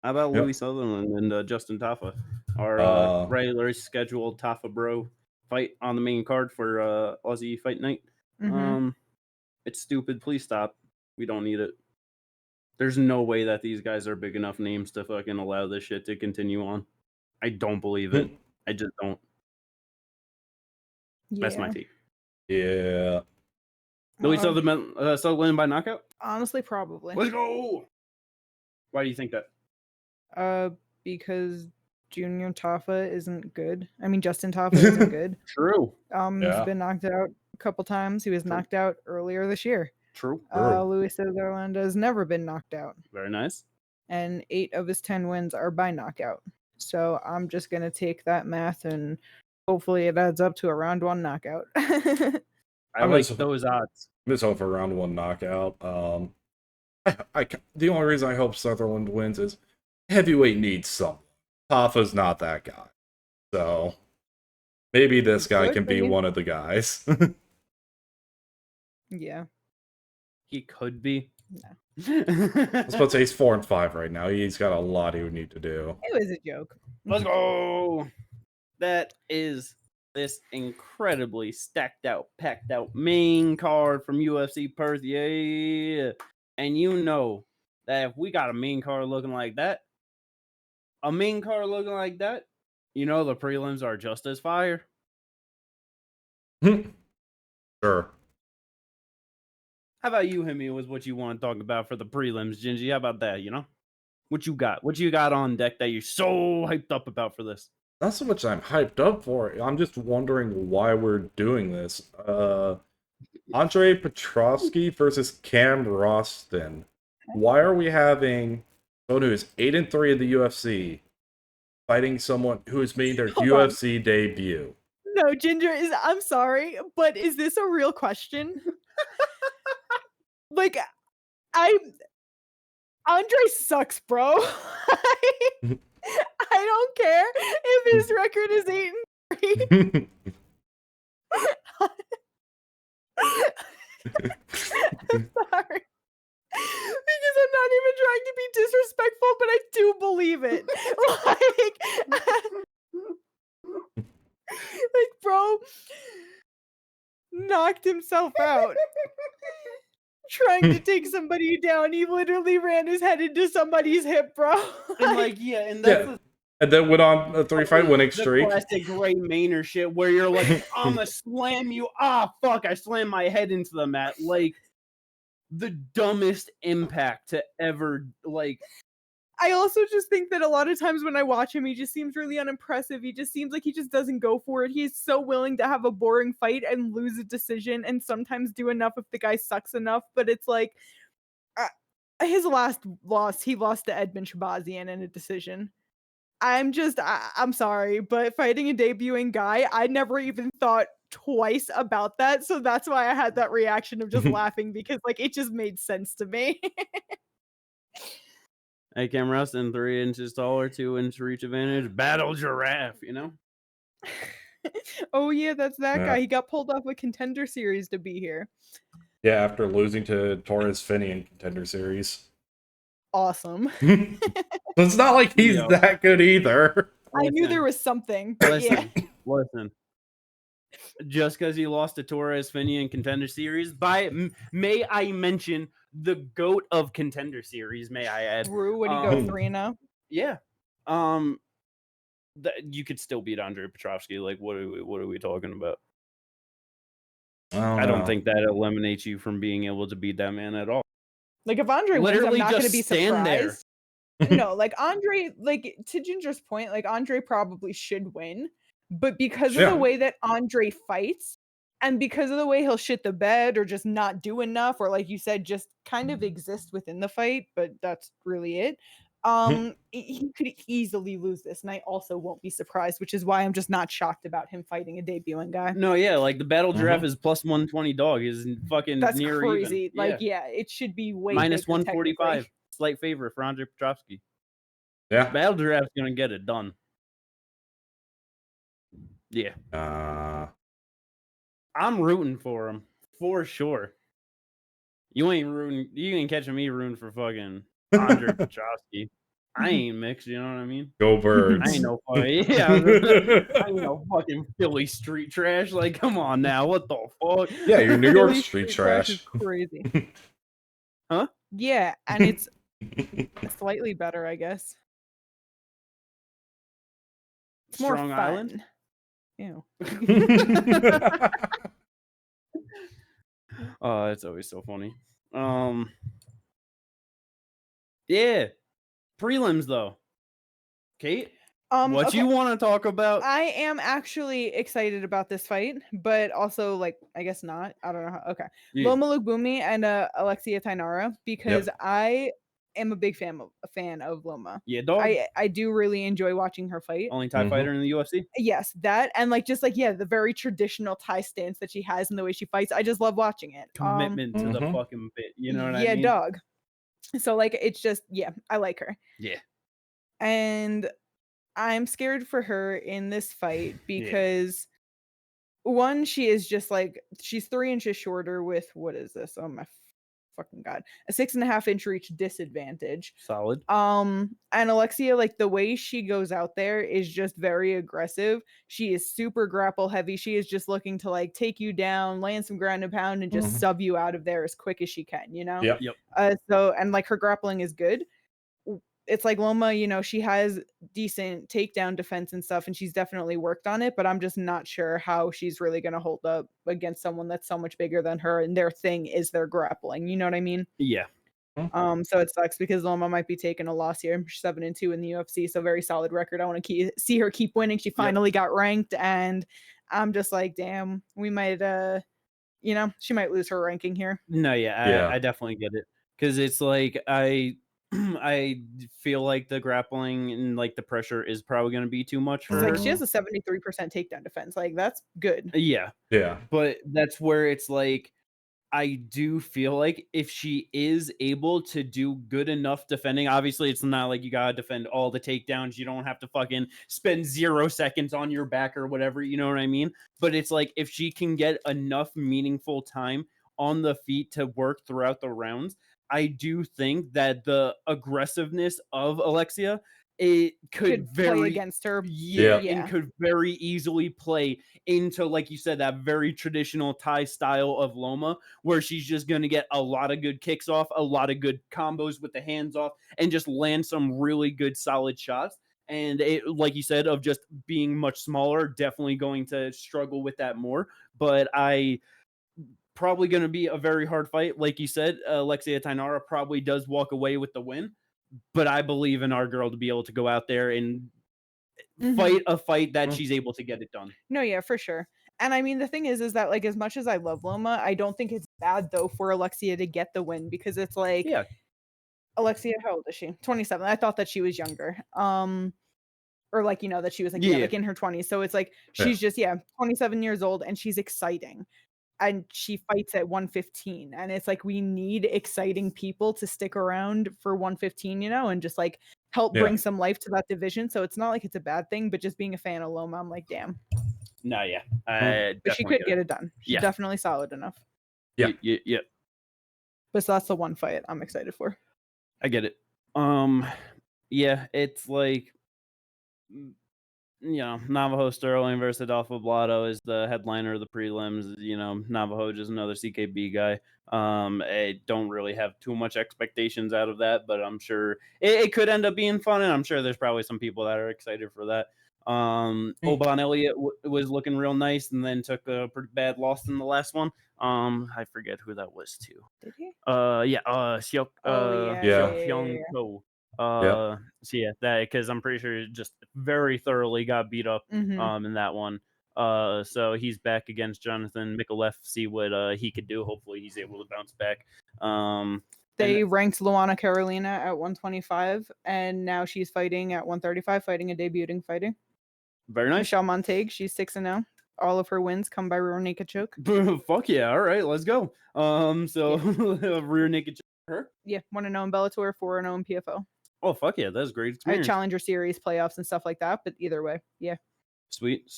How about Louie Sutherland and Justin Tafa, our regularly scheduled Tafa bro fight on the main card for Aussie Fight Night? It's stupid. Please stop. We don't need it. There's no way that these guys are big enough names to fucking allow this shit to continue on. I don't believe it. I just don't. Yeah. That's my take. Yeah. Louie Sutherland by knockout? Honestly, probably. Let's go. Why do you think that? Because Junior Tafa isn't good. I mean, Justin Tafa isn't good. True. He's been knocked out a couple times. He was knocked out earlier this year. True. Louie Sutherland has never been knocked out. Very nice. And 8 of his 10 wins are by knockout. So I'm just gonna take that math and hopefully it adds up to a round 1 knockout. I like those odds. I'm just hoping for a round 1 knockout. The only reason I hope Sutherland wins is heavyweight needs someone. Tafa's not that guy. So maybe this guy can be one of the guys. Yeah. He could be. No. I was about to say he's 4-5 right now. He's got a lot he would need to do. It was a joke. Let's go. That is this incredibly stacked out, packed out main card from UFC Perth. Yeah. And you know that if we got a main card looking like that, you know the prelims are just as fire. Sure. How about you, Hemi, was what you want to talk about for the prelims, Gingy? How about that, you know? What you got? What you got on deck that you're so hyped up about for this? Not so much I'm hyped up for it. I'm just wondering why we're doing this. Andre Petroski versus Cam Rowston. Why are we having someone who is 8-3 in the UFC fighting someone who has made their UFC debut? No, Ginger, I'm sorry, but is this a real question? Like, Andre sucks, bro. I don't care if his record is 8-3. I'm sorry. Because I'm not even trying to be disrespectful, but I do believe it. Like, bro knocked himself out. Trying to take somebody down. He literally ran his head into somebody's hip, bro. And like, yeah, and that's and then went on a 3-fight winning streak. Classic Gray Maynard shit where you're like, I'm gonna slam you. Ah, fuck! I slammed my head into the mat. Like, the dumbest impact to ever, like... I also just think that a lot of times when I watch him, he just seems really unimpressive. He just seems like he just doesn't go for it. He's so willing to have a boring fight and lose a decision and sometimes do enough if the guy sucks enough. But it's like his last loss, he lost to Edmund Shabazian in a decision. I'm sorry, but fighting a debuting guy, I never even thought twice about that. So that's why I had that reaction of just laughing because like it just made sense to me. Hey, Cam Rowston, 3 inches taller, 2-inch reach advantage, battle giraffe, you know? Oh yeah, that's that guy. He got pulled off a Contender Series to be here. Yeah, after losing to Torres Finney in Contender Series. Awesome. It's not like he's that good either. I knew there was something. Listen. Just because he lost to Torres Finney in Contender Series, may I mention the GOAT of Contender Series, may I add. Rue, would he go 3-0? Yeah. You could still beat Andre Petroski. Like, what are we talking about? I don't think that eliminates you from being able to beat that man at all. Like, if Andre wins, I'm not going to be surprised. No, like, Andre, like, to Ginger's point, like, Andre probably should win. But because of the way that Andre fights, and because of the way he'll shit the bed or just not do enough, or like you said, just kind of exist within the fight, but that's really it. He could easily lose this, and I also won't be surprised, which is why I'm just not shocked about him fighting a debuting guy. No, yeah, like the battle giraffe is plus 120 dog is fucking that's near crazy. Even. Like, yeah, it should be way minus 145. Slight favorite for Andre Petroski. Yeah, battle giraffe's gonna get it done. Yeah. I'm rooting for him for sure. You ain't catching me rooting for fucking Andre Petroski. I ain't mixed, you know what I mean? Go Birds. I ain't no fucking Philly street trash. Like, come on now, what the fuck? Yeah, you're New York street trash. Is crazy. Huh? Yeah, and it's slightly better, I guess. It's more Strong fun. Island? Ew. Oh, it's always so funny. Yeah. Prelims though. Kate? What you want to talk about? I am actually excited about this fight, but also like I guess not. I don't know how. Okay. Yeah. Loma Lookbonnmee and Alexia Thainara, because I am a big fan of Loma. Yeah, dog. I do really enjoy watching her fight. Only Thai fighter in the UFC? Yes, that and like just like the very traditional Thai stance that she has and the way she fights. I just love watching it. Commitment to the fucking bit. You know what I mean? Yeah, dog. So like it's just I like her. Yeah. And I'm scared for her in this fight because one, she is just like she's 3 inches shorter with what is this? Oh my fucking god, a 6.5-inch reach disadvantage. Solid. And Alexia, like the way she goes out there is just very aggressive. She is super grapple heavy. She is just looking to like take you down, land some ground and pound, and just sub you out of there as quick as she can. You know. Yep. So and like her grappling is good. It's like Loma, she has decent takedown defense and stuff, and she's definitely worked on it, but I'm just not sure how she's really going to hold up against someone that's so much bigger than her, and their thing is their grappling. You know what I mean? Yeah. So it sucks because Loma might be taking a loss here. She's 7-2 in the UFC, so very solid record. I want to see her keep winning. She finally got ranked, and I'm just like, damn, we might, she might lose her ranking here. No, I definitely get it, because it's like I feel like the grappling and like the pressure is probably going to be too much for her. Like she has a 73% takedown defense. Like that's good. Yeah. But that's where it's like I do feel like if she is able to do good enough defending, obviously it's not like you gotta defend all the takedowns. You don't have to fucking spend 0 seconds on your back or whatever. You know what I mean? But it's like if she can get enough meaningful time on the feet to work throughout the rounds, I do think that the aggressiveness of Alexia, it could play against her. And could very easily play into, like you said, that very traditional Thai style of Loma, where she's just going to get a lot of good kicks off, a lot of good combos with the hands off, and just land some really good solid shots. And it, like you said, of just being much smaller, definitely going to struggle with that more. But probably going to be a very hard fight. Like you said, Alexia Thainara probably does walk away with the win, but I believe in our girl to be able to go out there and fight a fight that she's able to get it done. No, yeah, for sure. And I mean, the thing is that like as much as I love Loma, I don't think it's bad though for Alexia to get the win because it's like, Alexia, how old is she? 27. I thought that she was younger. Or like, you know, that she was like, like in her 20s. So it's like she's just 27 years old and she's exciting. And she fights at 115. And it's like we need exciting people to stick around for 115, you know, and just like help bring some life to that division. So it's not like it's a bad thing, but just being a fan of Loma, I'm like, damn. No, yeah. But she could get it done. She's definitely solid enough. Yeah. But so that's the one fight I'm excited for. I get it. Yeah, it's like, you know, Navajo Sterling versus Adolfo Blotto is the headliner of the prelims. You know, Navajo just another CKB guy. I don't really have too much expectations out of that, but I'm sure it could end up being fun, and I'm sure there's probably some people that are excited for that. Oban Elliott was looking real nice, and then took a pretty bad loss in the last one. I forget who that was too. Did he? Xiao Ko. So yeah, that because I'm pretty sure he just very thoroughly got beat up in that one. So he's back against Jonathan Mikulev. See what he could do. Hopefully he's able to bounce back. They ranked Luana Carolina at 125, and now she's fighting at 135, fighting a debuting fighter. Very nice. Michelle Montague, she's 6-0. All of her wins come by rear naked choke. Fuck yeah! All right, let's go. Rear naked choke. Her? Yeah, 1-0 in Bellator, 4-0 in PFL. Oh fuck yeah, that's great experience. Challenger Series playoffs and stuff like that, but either way, yeah. Sweet.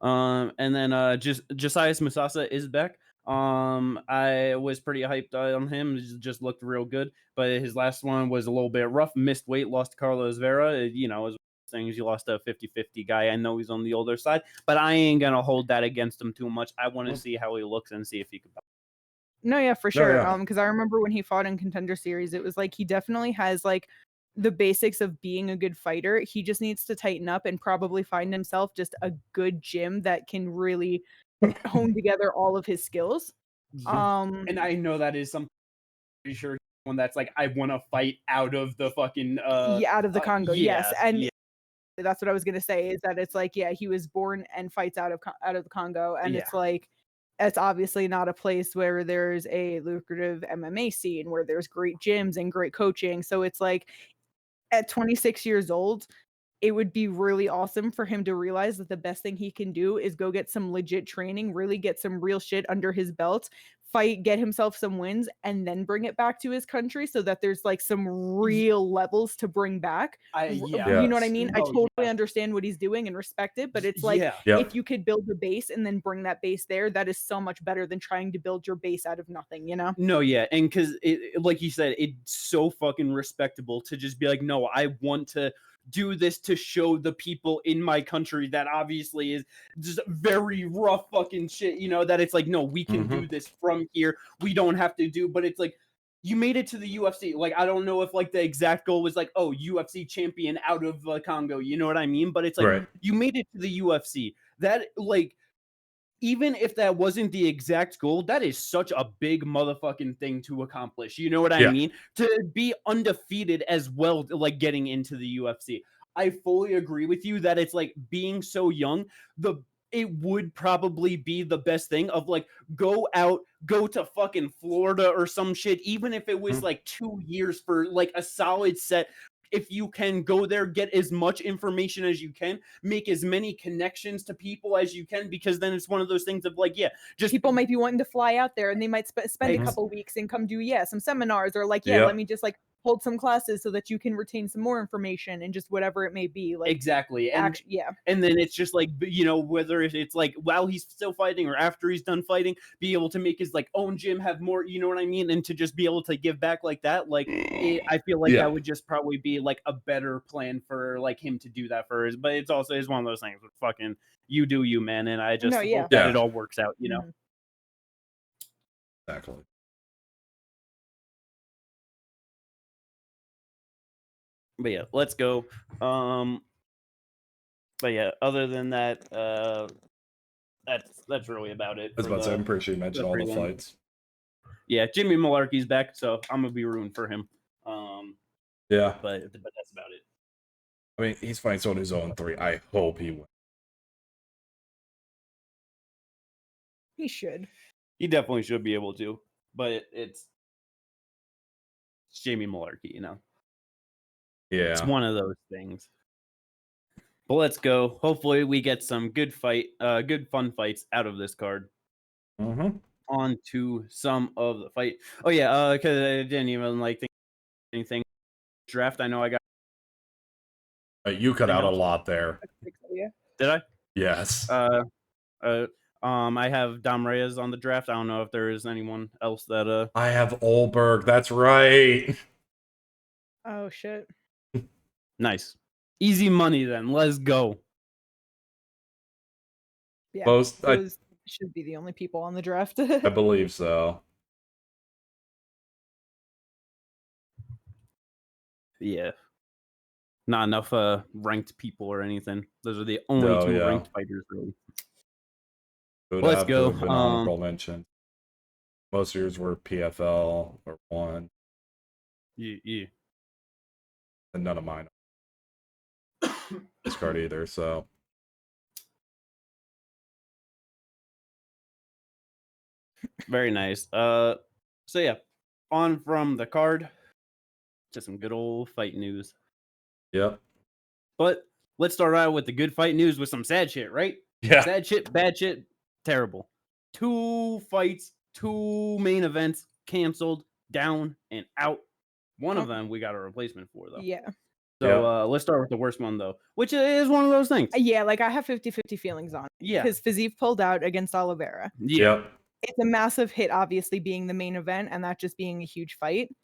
And then Josias Musasa is back. I was pretty hyped on him. He just looked real good, but his last one was a little bit rough. Missed weight, lost to Carlos Vera. You know, as things, you lost a 50-50 guy. I know he's on the older side, but I ain't gonna hold that against him too much. I want to see how he looks and see if he can. No, yeah, for sure. Because I remember when he fought in Contender Series, it was like he definitely has like the basics of being a good fighter. He just needs to tighten up and probably find himself just a good gym that can really hone together all of his skills. And I know that is something pretty sure one that's like I want to fight out of the fucking out of the Congo. Yes, and that's what I was gonna say is that it's like he was born and fights out of the Congo, and it's like it's obviously not a place where there's a lucrative MMA scene where there's great gyms and great coaching. So it's like at 26 years old, it would be really awesome for him to realize that the best thing he can do is go get some legit training, really get some real shit under his belt, fight, get himself some wins, and then bring it back to his country so that there's like some real levels to bring back. You know what I mean? I totally understand what he's doing and respect it, but it's like if you could build a base and then bring that base there, that is so much better than trying to build your base out of nothing, you know? No, yeah. And because like you said, it's so fucking respectable to just be like, no, I want to do this to show the people in my country that obviously is just very rough fucking shit, you know, that it's like, no, we can do this from here. We don't have to do, but it's like, you made it to the UFC. Like, I don't know if like the exact goal was like, oh, UFC champion out of Congo, you know what I mean? But it's like, you made it to the UFC. That like, even if that wasn't the exact goal, that is such a big motherfucking thing to accomplish. You know what I mean? To be undefeated as well, like getting into the UFC. I fully agree with you that it's like being so young, it would probably be the best thing of like go to fucking Florida or some shit, even if it was like 2 years for like a solid set. If you can go there, get as much information as you can, make as many connections to people as you can, because then it's one of those things of like, just people might be wanting to fly out there and they might spend a couple weeks and come do some seminars or like let me just like hold some classes so that you can retain some more information and just whatever it may be. Like exactly. And and then it's just like, you know, whether it's like while he's still fighting or after he's done fighting, be able to make his like own gym, have more, you know what I mean, and to just be able to give back like that, like I feel like that would just probably be like a better plan for like him to do that for his, but it's also is one of those things with fucking you do you, man, and I just hope that it all works out, you know. Exactly. But yeah, let's go. But yeah, other than that, that's really about it. I was about to say, I'm pretty sure you mentioned all the fights. Yeah, Jimmy Malarkey's back, so I'm gonna be rooting for him. Yeah, but that's about it. I mean, he's fighting someone who's 0-3. I hope he wins. He should. He definitely should be able to, but it's Jamie Malarkey, Yeah, it's one of those things. But let's go. Hopefully, we get some good fun fights out of this card. On to some of the fight. Oh yeah, because I didn't even think anything. Draft. I know I got. You cut out a lot there. Did I? Yes. I have Dom Reyes on the draft. I don't know if there is anyone else that I have Ulberg. That's right. Oh shit. Nice. Easy money then. Let's go. Yeah. Those should be the only people on the draft. I believe so. Yeah. Not enough ranked people or anything. Those are the only two ranked fighters really. Let's go. Been honorable mention. Most of yours were PFL or one. Yeah. And none of mine. This card either, so. Very nice. So yeah, on from the card to some good old fight news. Yep. But let's start out with the good fight news with some sad shit, right? Yeah. Sad shit, bad shit, terrible. 2 fights, 2 main events canceled, down and out. One of them we got a replacement for, though. Yeah. So let's start with the worst one, though, which is one of those things. Yeah, I have 50-50 feelings on it. Yeah. Because Fiziev pulled out against Oliveira. Yeah. Yep. It's a massive hit, obviously, being the main event and that just being a huge fight.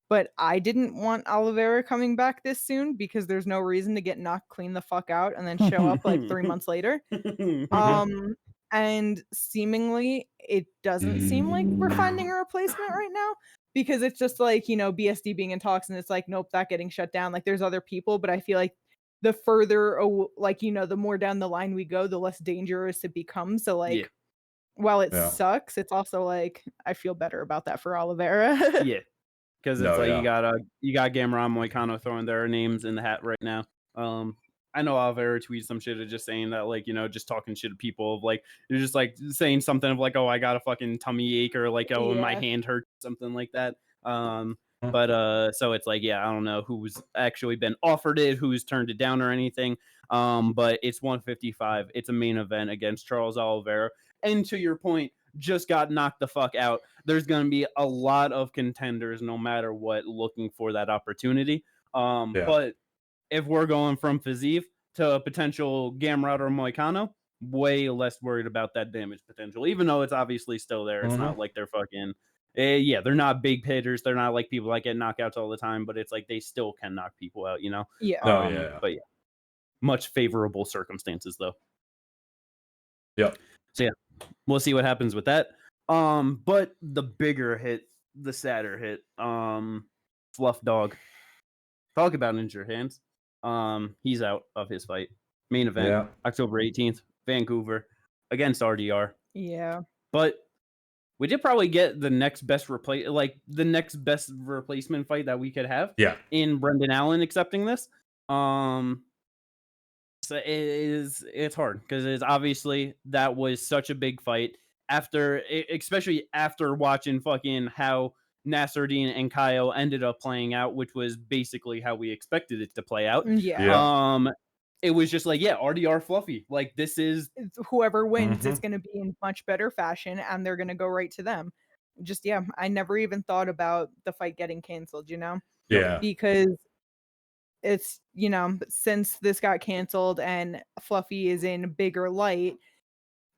But I didn't want Oliveira coming back this soon because there's no reason to get knocked clean the fuck out and then show up 3 months later. And seemingly it doesn't seem like we're finding a replacement right now because it's just BSD being in talks and it's nope, that getting shut down. There's other people, but I feel like the further the more down the line we go, the less dangerous it becomes. So while it sucks, it's also I feel better about that for Oliveira. Yeah. Because it's you got Gamrot and Moicano throwing their names in the hat right now. I know Oliveira tweeted some shit of just saying that just talking shit to people of you're just saying something of oh, I got a fucking tummy ache or my hand hurts, something like that. But so it's I don't know who's actually been offered it, who's turned it down or anything. But it's 155. It's a main event against Charles Oliveira. And to your point, just got knocked the fuck out. There's going to be a lot of contenders, no matter what, looking for that opportunity. But if we're going from Fiziev to a potential Gamrot or Moicano, way less worried about that damage potential, even though it's obviously still there. It's not like they're fucking, they're not big hitters. They're not like people that get knockouts all the time, but it's they still can knock people out, Yeah. But much favorable circumstances though. Yep. So we'll see what happens with that. But the bigger hit, the sadder hit, Fluff Dog. Talk about injured hands. He's out of his fight. Main event, October 18th, Vancouver, against RDR. Yeah. But we did probably get the next best replacement fight that we could have. Yeah. In Brendan Allen accepting this. So it's hard because it's obviously that was such a big fight especially after watching fucking how Nasruddin and Kyle ended up playing out, which was basically how we expected it to play out. Yeah. It was just RDR Fluffy. This is whoever wins is going to be in much better fashion and they're going to go right to them. Just I never even thought about the fight getting canceled, Yeah. Because it's, since this got canceled and Fluffy is in bigger light,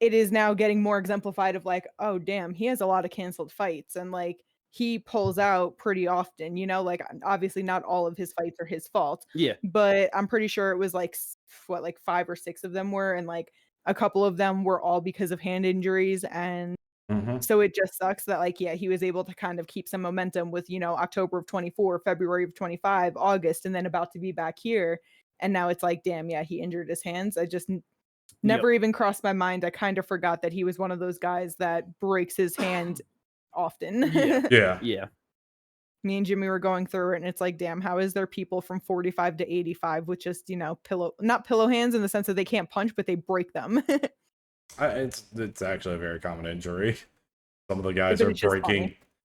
it is now getting more exemplified of oh, damn, he has a lot of canceled fights. And he pulls out pretty often, obviously not all of his fights are his fault. Yeah. But I'm pretty sure it was 5 or 6 of them were. And a couple of them were all because of hand injuries. And so it just sucks that he was able to kind of keep some momentum with, October of 24, February of 25, August, and then about to be back here. And now it's damn, he injured his hands. I just Never even crossed my mind. I kind of forgot that he was one of those guys that breaks his hand often. Yeah. Me and Jimmy were going through it, and it's like, damn, how is there people from 45 to 85 with just, not pillow hands in the sense that they can't punch, but they break them. It's actually a very common injury. Some of the guys are breaking.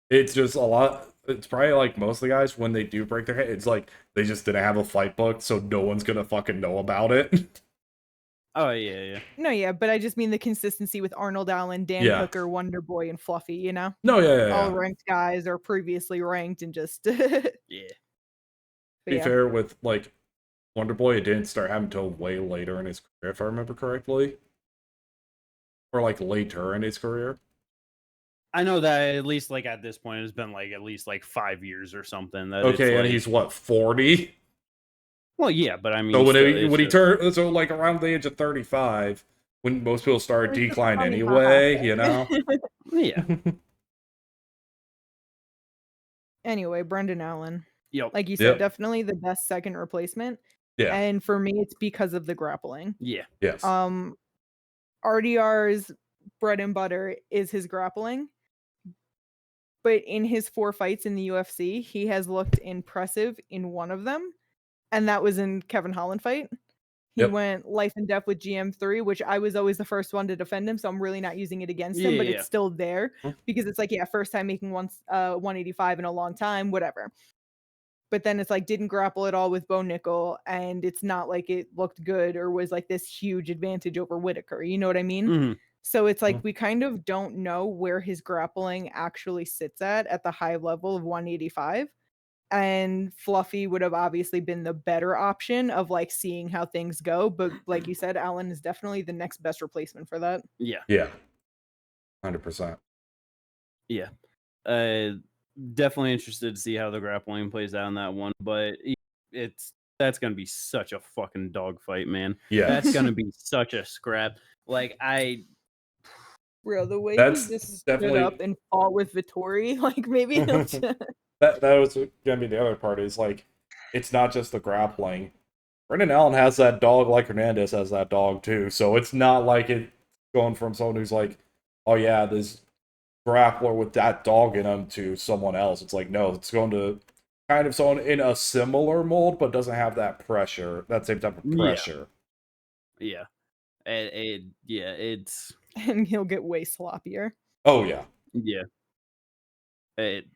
It's just a lot. It's probably like most of the guys, when they do break their hand, it's like they just didn't have a fight book, so no one's gonna fucking know about it. Oh, yeah. No, yeah, but I just mean the consistency with Arnold Allen, Dan Hooker, Wonder Boy, and Fluffy, No, all ranked guys or previously ranked and just... Yeah. To be fair, with, like, Wonder Boy, it didn't start happening until way later in his career, if I remember correctly. Or, like, later in his career. I know that at least, like, at this point, it's been, like, at least, like, 5 years or something. That okay, and he's, what, 40? Well, yeah, but I mean... So when he turned... So, like, around the age of 35, when most people start decline anyway, Yeah. Anyway, Brendan Allen. Yep. Like you said, definitely the best second replacement. Yeah. And for me, it's because of the grappling. Yeah. Yes. RDR's bread and butter is his grappling. But in his 4 fights in the UFC, he has looked impressive in one of them. And that was in Kevin Holland fight. He went life and death with GM3, which I was always the first one to defend him, so I'm really not using it against him, but it's still there because it's like, first time making 185 in a long time, whatever. But then it's like, didn't grapple at all with Bo Nickel, and it's not like it looked good or was like this huge advantage over Whitaker. You know what I mean? Mm-hmm. So it's like we kind of don't know where his grappling actually sits at the high level of 185. And Fluffy would have obviously been the better option of like seeing how things go. But like you said, Allen is definitely the next best replacement for that. Yeah. 100%. Yeah. Definitely interested to see how the grappling plays out in that one. But that's going to be such a fucking dogfight, man. Yeah. That's going to be such a scrap. Like, Real, the way he just stood up and fought with Vittori, like maybe he'll that was gonna be the other part, is like, it's not just the grappling. Brendan Allen has that dog like Hernandez has that dog too, so it's not like it going from someone who's like, oh yeah, this grappler with that dog in him, to someone else. It's like, no, it's going to kind of someone in a similar mold but doesn't have that pressure, that same type of pressure. Yeah. It's... And he'll get way sloppier. Oh, yeah. Yeah.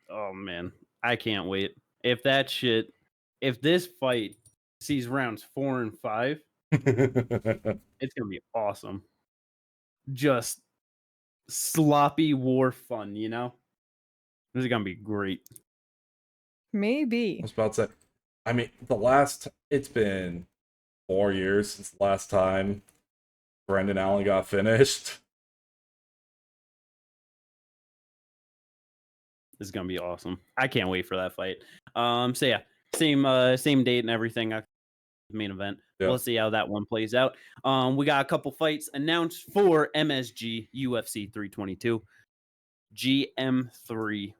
Oh, man. I can't wait. If this fight sees rounds 4 and 5, it's going to be awesome. Just sloppy war fun, This is going to be great. Maybe. I was about to say, I mean, it's been 4 years since the last time Brendan Allen got finished. This is gonna be awesome. I can't wait for that fight. So yeah, same date and everything. Main event. Yeah. We'll see how that one plays out. We got a couple fights announced for MSG UFC 322. GM3,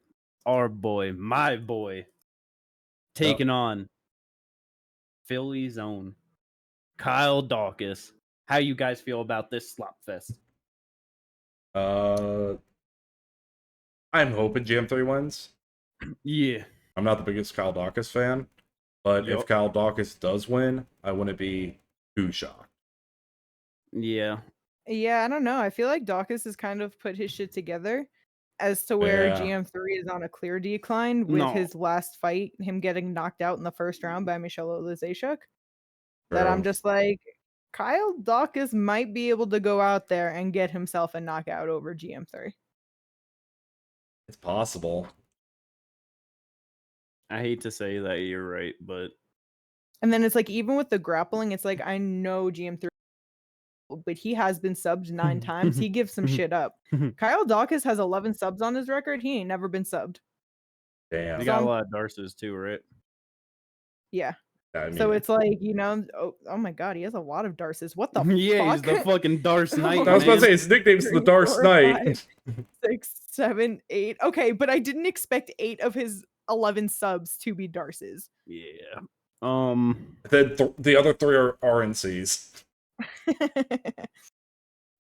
my boy, taking on Philly's own Kyle Daukaus. How you guys feel about this slop fest? I'm hoping GM3 wins. Yeah. I'm not the biggest Kyle Daukaus fan, but if Kyle Daukaus does win, I wouldn't be too shocked. Yeah. Yeah, I don't know. I feel like Daukaus has kind of put his shit together as to where GM3 is on a clear decline with his last fight, him getting knocked out in the first round by Michelle Olazashuk. That I'm just like, Kyle Daukaus might be able to go out there and get himself a knockout over GM3. It's possible. I hate to say that you're right, but... And then it's like, even with the grappling, it's like, I know GM3, but he has been subbed 9 times. He gives some shit up. Kyle Daukaus has 11 subs on his record. He ain't never been subbed. Damn. He got a lot of Darces too, right? Yeah. So it's like, oh my god, he has a lot of Darces. What the fuck? He's the fucking Darce Knight. I was about to say, his nickname's the Darce Knight. 6, 7, 8. Okay, but I didn't expect 8 of his 11 subs to be Darces. Yeah. Then the other 3 are RNCs.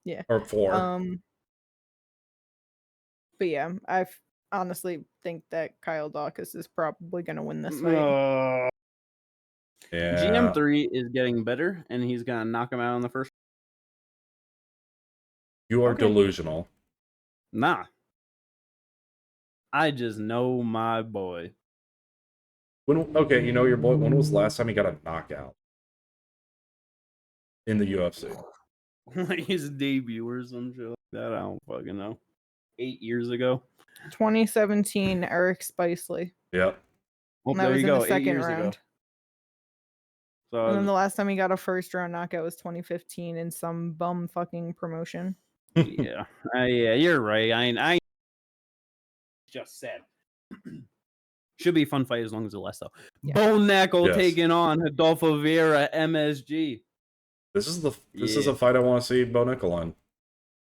Yeah. Or 4. But yeah, I honestly think that Kyle Dawkins is probably going to win this fight. Yeah. GM3 is getting better, and he's going to knock him out in the first. You are delusional. Nah. I just know my boy. Okay, you know your boy. When was the last time he got a knockout in the UFC? Like his debut or some shit like that. I don't fucking know. 8 years ago. 2017, Eric Spicely. Yep. Well, And that there was you in go. the 8 second years round. ago. So And then the last time he got a first round knockout was 2015 in some bum fucking promotion. yeah, yeah, you're right. I just said should be a fun fight as long as it lasts though. Yeah. Bone Knuckle taking on Adolfo Vieira, MSG. This is a fight I want to see Bo Nickel on.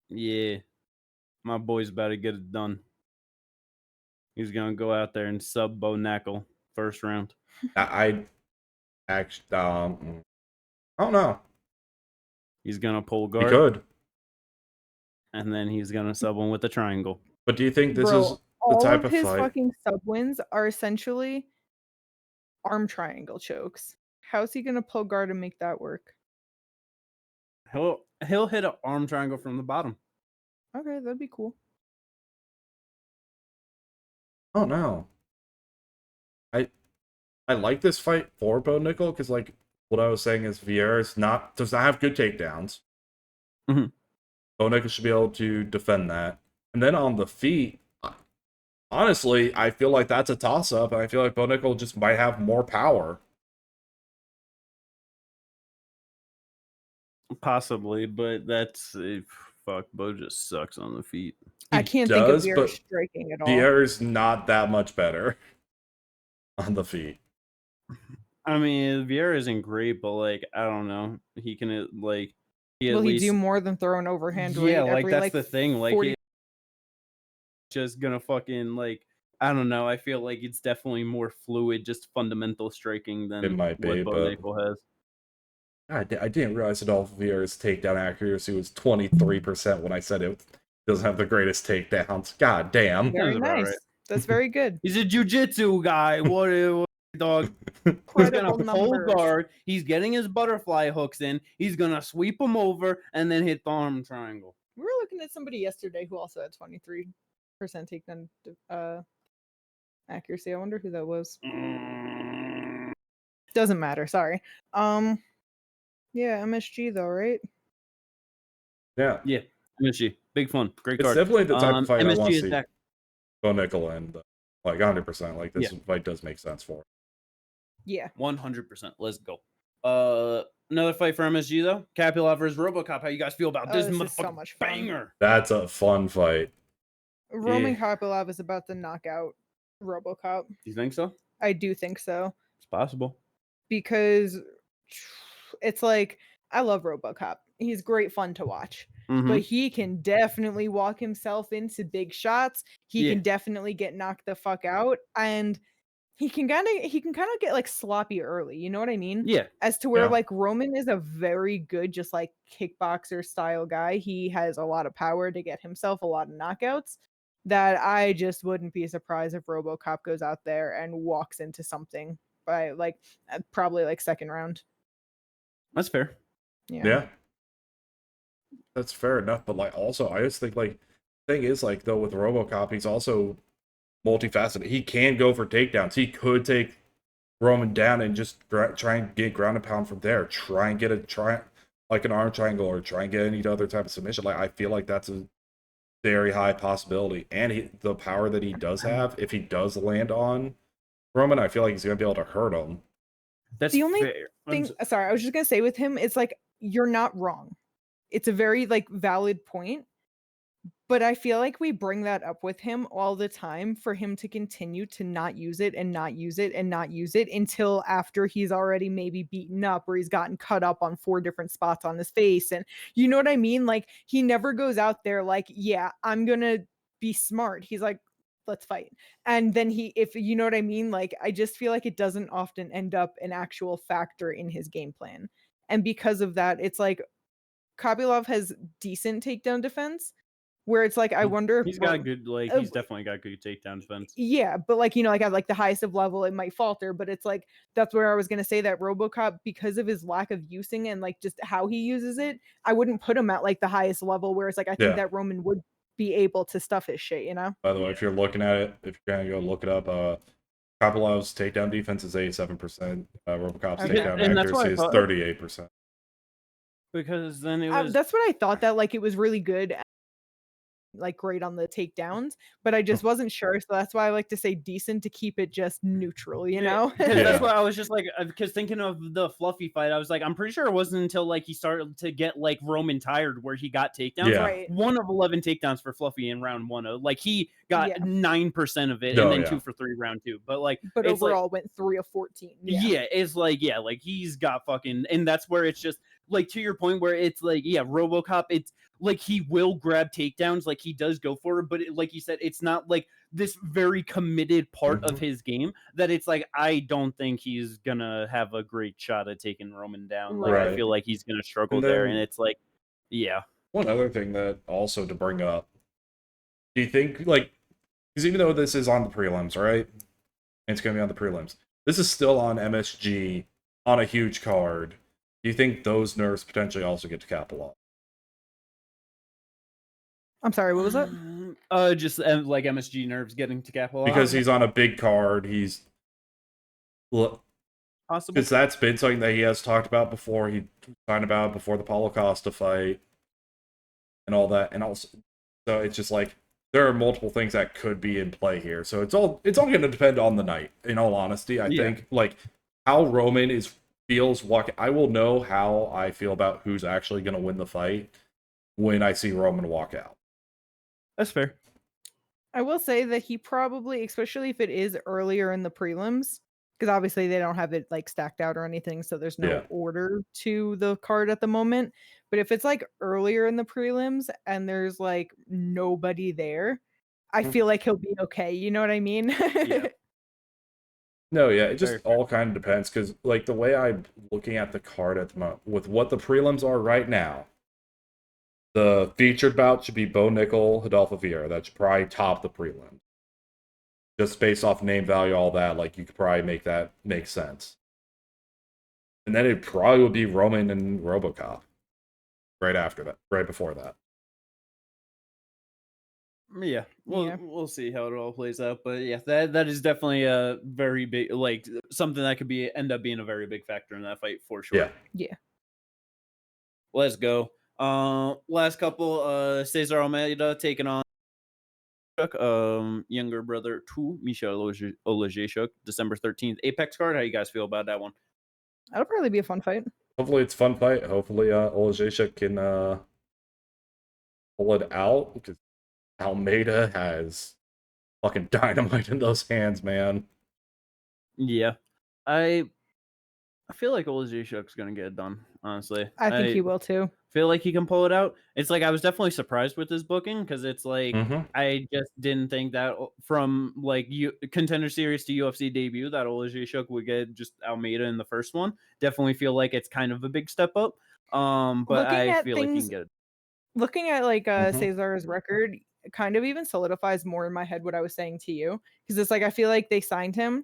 Yeah, my boy's about to get it done. He's gonna go out there and sub Bo Nickel first round. I actually I don't know. He's gonna pull guard. He could. And then he's gonna sub him with a triangle. But do you think this is the type of fight? All of his fucking sub wins are essentially arm triangle chokes. How's he gonna pull guard and make that work? He'll hit an arm triangle from the bottom. Okay, that'd be cool. Oh no. I like this fight for Bo Nickel because, like, what I was saying is Vieira does not have good takedowns. Mm-hmm. Bo Nickel should be able to defend that. And then on the feet, honestly, I feel like that's a toss-up, and I feel like Bo Nickel just might have more power. Possibly, but that's fuck. Bo just sucks on the feet. I can't think of Vieira striking at all. Vieira's not that much better on the feet. I mean, Vieira isn't great, but like I don't know, he can like. Will he do more than throw an overhand? Yeah, like that's the thing. Like, just gonna fucking like. I don't know. I feel like it's definitely more fluid, just fundamental striking than it might be, what Bo Nickel has. I didn't realize Adolfo Vieira's takedown accuracy was 23% when I said it doesn't have the greatest takedowns. God damn. Very nice. Right. That's very good. He's a jiu-jitsu guy. What dog? He's gonna pull guard. He's getting his butterfly hooks in. He's gonna sweep him over and then hit the arm triangle. We were looking at somebody yesterday who also had 23% takedown accuracy. I wonder who that was. Doesn't matter. Sorry. Yeah, MSG though, right? Yeah. Yeah, MSG. Big fun. Great card. It's definitely the type of fight MSG I want to see Bo Nickel and like 100%. Like this fight does make sense for him. Yeah. 100%. Let's go. Another fight for MSG though. Capulet versus RoboCop. How you guys feel about this motherfucking so much banger? That's a fun fight. Roman Capulet is about to knock out RoboCop. Do you think so? I do think so. It's possible. Because it's like, I love RoboCop. He's great fun to watch. Mm-hmm. But he can definitely walk himself into big shots. He can definitely get knocked the fuck out. And he can kind of get like sloppy early. You know what I mean? Yeah. As to where like Roman is a very good, just like kickboxer style guy. He has a lot of power to get himself a lot of knockouts. That I just wouldn't be surprised if RoboCop goes out there and walks into something by like probably like second round. That's fair. Yeah. That's fair enough. But like also I just think like the thing is like though with RoboCop he's also multifaceted. He can go for takedowns. He could take Roman down and just try and get ground and pound from there. Try and get like an arm triangle or try and get any other type of submission. Like I feel like that's a very high possibility. And the power that he does have, if he does land on Roman, I feel like he's gonna be able to hurt him. That's the only fair. thing. Sorry, I was just gonna say with him, it's like you're not wrong. It's a very like valid point. But I feel like we bring that up with him all the time for him to continue to not use it and not use it and not use it until after he's already maybe beaten up or he's gotten cut up on 4 different spots on his face. And you know what I mean? Like he never goes out there like, yeah, I'm going to be smart. He's like, let's fight. And then if you know what I mean? Like, I just feel like it doesn't often end up an actual factor in his game plan. And because of that, it's like, Kopylov has decent takedown defense, where it's like, I wonder if he's got good, like, he's definitely got good takedown defense. Yeah, but like, like at like the highest of level, it might falter, but it's like, that's where I was going to say that RoboCop, because of his lack of using and like just how he uses it, I wouldn't put him at like the highest level, where it's like, I think that Roman would be able to stuff his shit, By the way, if you're looking at it, if you're going to go look it up, Kopilov's takedown defense is 87%. RoboCop's takedown accuracy is 38%. Because then it was... that's what I thought, that like it was really good, like great on the takedowns, but I just wasn't sure, so that's why I like to say decent, to keep it just neutral, That's why I was just like, because thinking of the Fluffy fight, I was like, I'm pretty sure it wasn't until like he started to get like Roman tired where he got takedowns. Right. 1 of 11 takedowns for Fluffy in round 1. Like he got 9% of it, and then 2 for 3 round 2. But like, but overall went 3 of 14. It's like, like he's got fucking, and that's where it's just like, to your point, where it's like, RoboCop, it's like he will grab takedowns, like he does go for it, but like you said, it's not like this very committed part of his game that it's like, I don't think he's gonna have a great shot at taking Roman down. Like I feel like he's gonna struggle there, and it's like, One other thing that also to bring up, do you think, like, because even though this is on the prelims, right? And it's gonna be on the prelims, this is still on MSG on a huge card. Do you think those nerfs potentially also get to Kapilov? I'm sorry, what was that? Just like MSG nerves getting to Kapilov. Because he's on a big card, he's... Possible. Because that's been something that he has talked about before. He talked about before the Paulo Costa fight and all that. And also, so it's just like, there are multiple things that could be in play here. So it's all going to depend on the night, in all honesty. I think, like, how Roman feels walking... I will know how I feel about who's actually going to win the fight when I see Roman walk out. That's fair. I will say that he probably, especially if it is earlier in the prelims, because obviously they don't have it like stacked out or anything, so there's no order to the card at the moment. But if it's like earlier in the prelims and there's like nobody there, I feel like he'll be okay. You know what I mean? No, it just all kind of depends, because like the way I'm looking at the card at the moment, with what the prelims are right now, the featured bout should be Bo Nickel, Rodolfo Vieira. That should probably top the prelim. Just based off name value, all that, like you could probably make that make sense. And then it probably would be Roman and RoboCop right after that, right before that. We'll see how it all plays out, but that is definitely a very big, like, something that could end up being a very big factor in that fight for sure. Let's go. Last couple, Cesar Almeida taking on younger brother to Michel Olejniczuk, December 13th Apex card. How you guys feel about that one? That'll probably be a fun fight. Hopefully it's a fun fight. Hopefully Olejniczuk can pull it out, because Almeida has fucking dynamite in those hands, man. I feel like Olejniczuk's gonna get it done, honestly. I think he will too. Feel like he can pull it out. It's like, I was definitely surprised with his booking, because it's like, I just didn't think that from like Contender Series to UFC debut that Olejniczuk would get just Almeida in the first one. Definitely feel like it's kind of a big step up. But I feel like he can get it. Looking at like Cesar's record, kind of even solidifies more in my head what I was saying to you, because it's like, I feel like they signed him,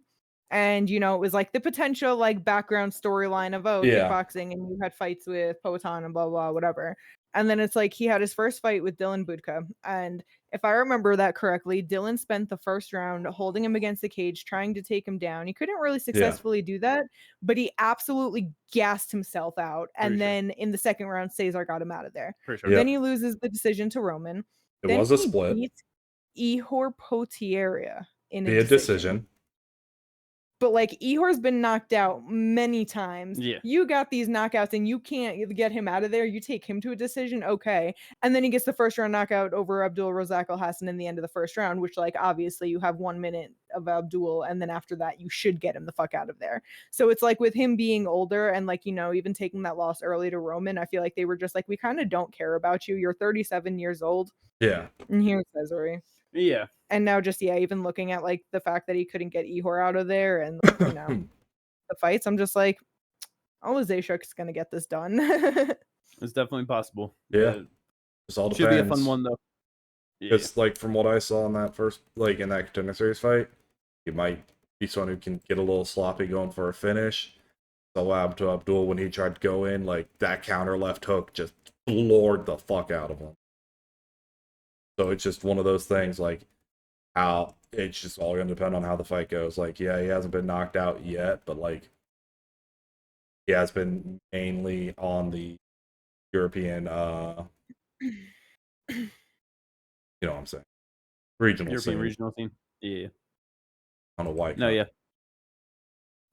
and it was like the potential like background storyline of kickboxing, and you had fights with Poatan and blah blah whatever, and then it's like he had his first fight with Dylan Budka, and if I remember that correctly, Dylan spent the first round holding him against the cage, trying to take him down. He couldn't really successfully do that, but he absolutely gassed himself out, and then in the second round, Cesar got him out of there. Then he loses the decision to Roman. It was a split. Beats Ihor Potieria in a decision. But like, Ihor's been knocked out many times. You got these knockouts and you can't get him out of there. You take him to a decision, okay. And then he gets the first round knockout over Abdul Razak Al Hassan in the end of the first round, which like, obviously you have 1 minute of Abdul, and then after that you should get him the fuck out of there. So it's like, with him being older and like, even taking that loss early to Roman, I feel like they were just like, we kind of don't care about you. You're 37 years old. And here's Cesare. And now just, even looking at like the fact that he couldn't get Ihor out of there, and the fights, I'm just like, Olejniczuk's gonna get this done. It's definitely possible. Yeah. It all depends. Should be a fun one, though. Because, like, from what I saw in that first, like, in that contender series fight, he might be someone who can get a little sloppy going for a finish. So what happened to Abdul when he tried to go in, like, that counter left hook just floored the fuck out of him. So it's just one of those things, like, how it's just all going to depend on how the fight goes. Like, yeah, he hasn't been knocked out yet, but, like, he has been mainly on the European, you know what I'm saying? Regional scene. Yeah. On a white. No, yeah.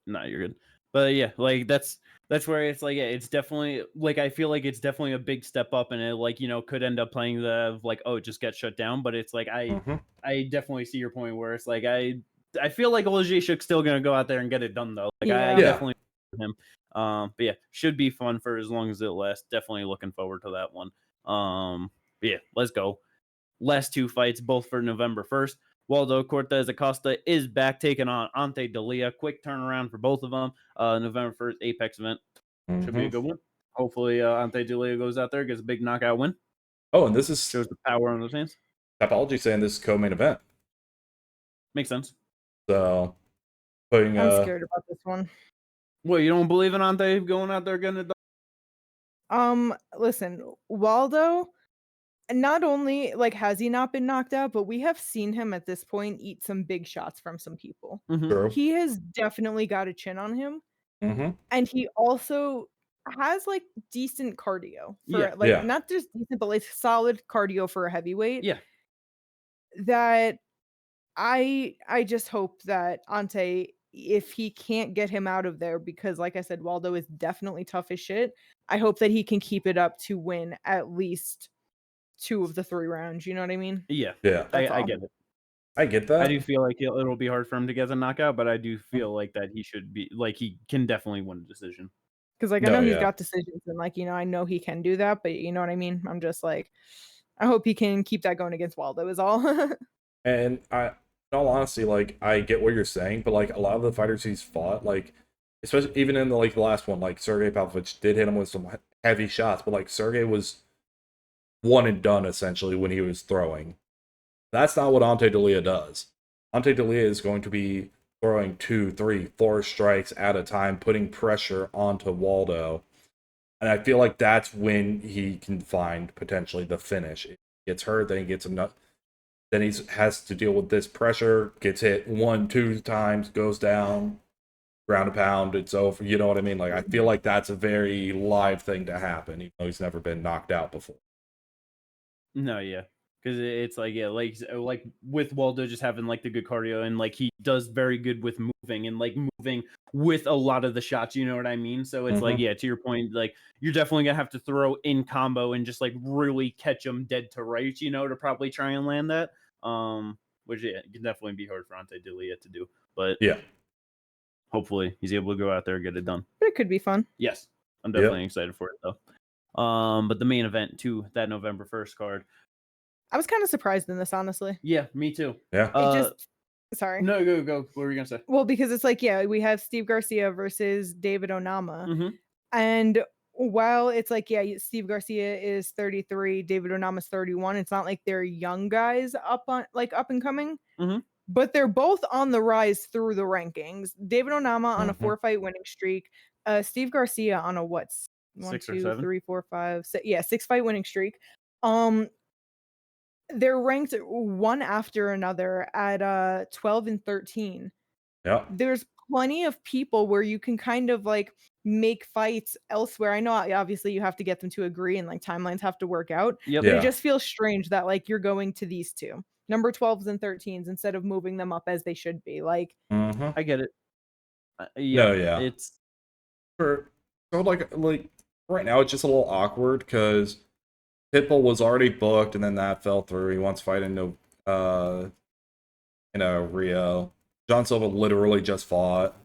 No, you're good. But yeah, like that's where it's like, yeah, it's definitely like, I feel like it's definitely a big step up, and it, like, you know, could end up playing the like, oh, it just gets shut down. But it's like, I definitely see your point where it's like, I feel like Olejniczuk's still gonna go out there and get it done though. Like, I definitely him. But yeah, should be fun for as long as it lasts. Definitely looking forward to that one. Yeah, let's go. Last two fights, both for November 1st. Waldo Cortez Acosta is back taking on Ante Delia. Quick turnaround for both of them. November 1st, Apex event. Should be a good one. Hopefully, Ante Delia goes out there, gets a big knockout win. Oh, and this is... shows the power on those hands. Tapology saying this is co-main event. Makes sense. So, putting... I'm scared about this one. Well, you don't believe in Ante going out there getting it done? Listen, Waldo... not only like has he not been knocked out, but we have seen him at this point eat some big shots from some people. He has definitely got a chin on him, and he also has like decent cardio for not just decent, but like solid cardio for a heavyweight. Yeah, that I just hope that Ante, if he can't get him out of there, because like I said, Waldo is definitely tough as shit. I hope that he can keep it up to win at least 2 of the 3 rounds, you know what I mean? Yeah. I get it. I get that. I do feel like it'll be hard for him to get a knockout, but I do feel like that he should be, like, he can definitely win a decision. Because, like, I know he's got decisions, and, like, you know, I know he can do that, but you know what I mean? I'm just like, I hope he can keep that going against Waldo is all. And in all honesty, like, I get what you're saying, but, like, a lot of the fighters he's fought, like, especially even in the, like, the last one, like, Sergey Pavlovich did hit him with some heavy shots, but, like, Sergey was one and done, essentially, when he was throwing. That's not what Ante Delia does. Ante Delia is going to be throwing 2, 3, 4 strikes at a time, putting pressure onto Waldo. And I feel like that's when he can find, potentially, the finish. If he gets hurt, then he gets enough. Then he has to deal with this pressure, gets hit 1, 2 times, goes down, ground a pound, it's over. You know what I mean? Like, I feel like that's a very live thing to happen, even though he's never been knocked out before. No, yeah. Because it's like, yeah, like with Waldo just having like the good cardio, and like he does very good with moving, and like moving with a lot of the shots, you know what I mean? So it's like, yeah, to your point, like you're definitely gonna have to throw in combo and just like really catch them dead to rights, you know, to probably try and land that. Which yeah, it can definitely be hard for Ante Delia to do, but yeah, hopefully he's able to go out there and get it done. But it could be fun. Yes, I'm definitely excited for it though. But the main event too, that November 1st card. I was kind of surprised in this, honestly. Yeah, me too. Yeah. Sorry. No, go. What were you gonna say? Well, because it's like, yeah, we have Steve Garcia versus David Onama. And while it's like, yeah, Steve Garcia is 33, David Onama's 31, it's not like they're young guys up and coming. But they're both on the rise through the rankings. David Onama on a 4-fight winning streak. Steve Garcia on a 1, 2, 3, 4, 5, 6, 6-fight winning streak. They're ranked one after another at 12 and 13. Yeah. There's plenty of people where you can kind of like make fights elsewhere. I know obviously you have to get them to agree, and like timelines have to work out. Yep. But it just feels strange that like you're going to these two number 12s and 13s instead of moving them up as they should be. Like, I get it. It's so like right now it's just a little awkward because Pitbull was already booked, and then that fell through. He wants to fight in Rio. John Silva literally just fought.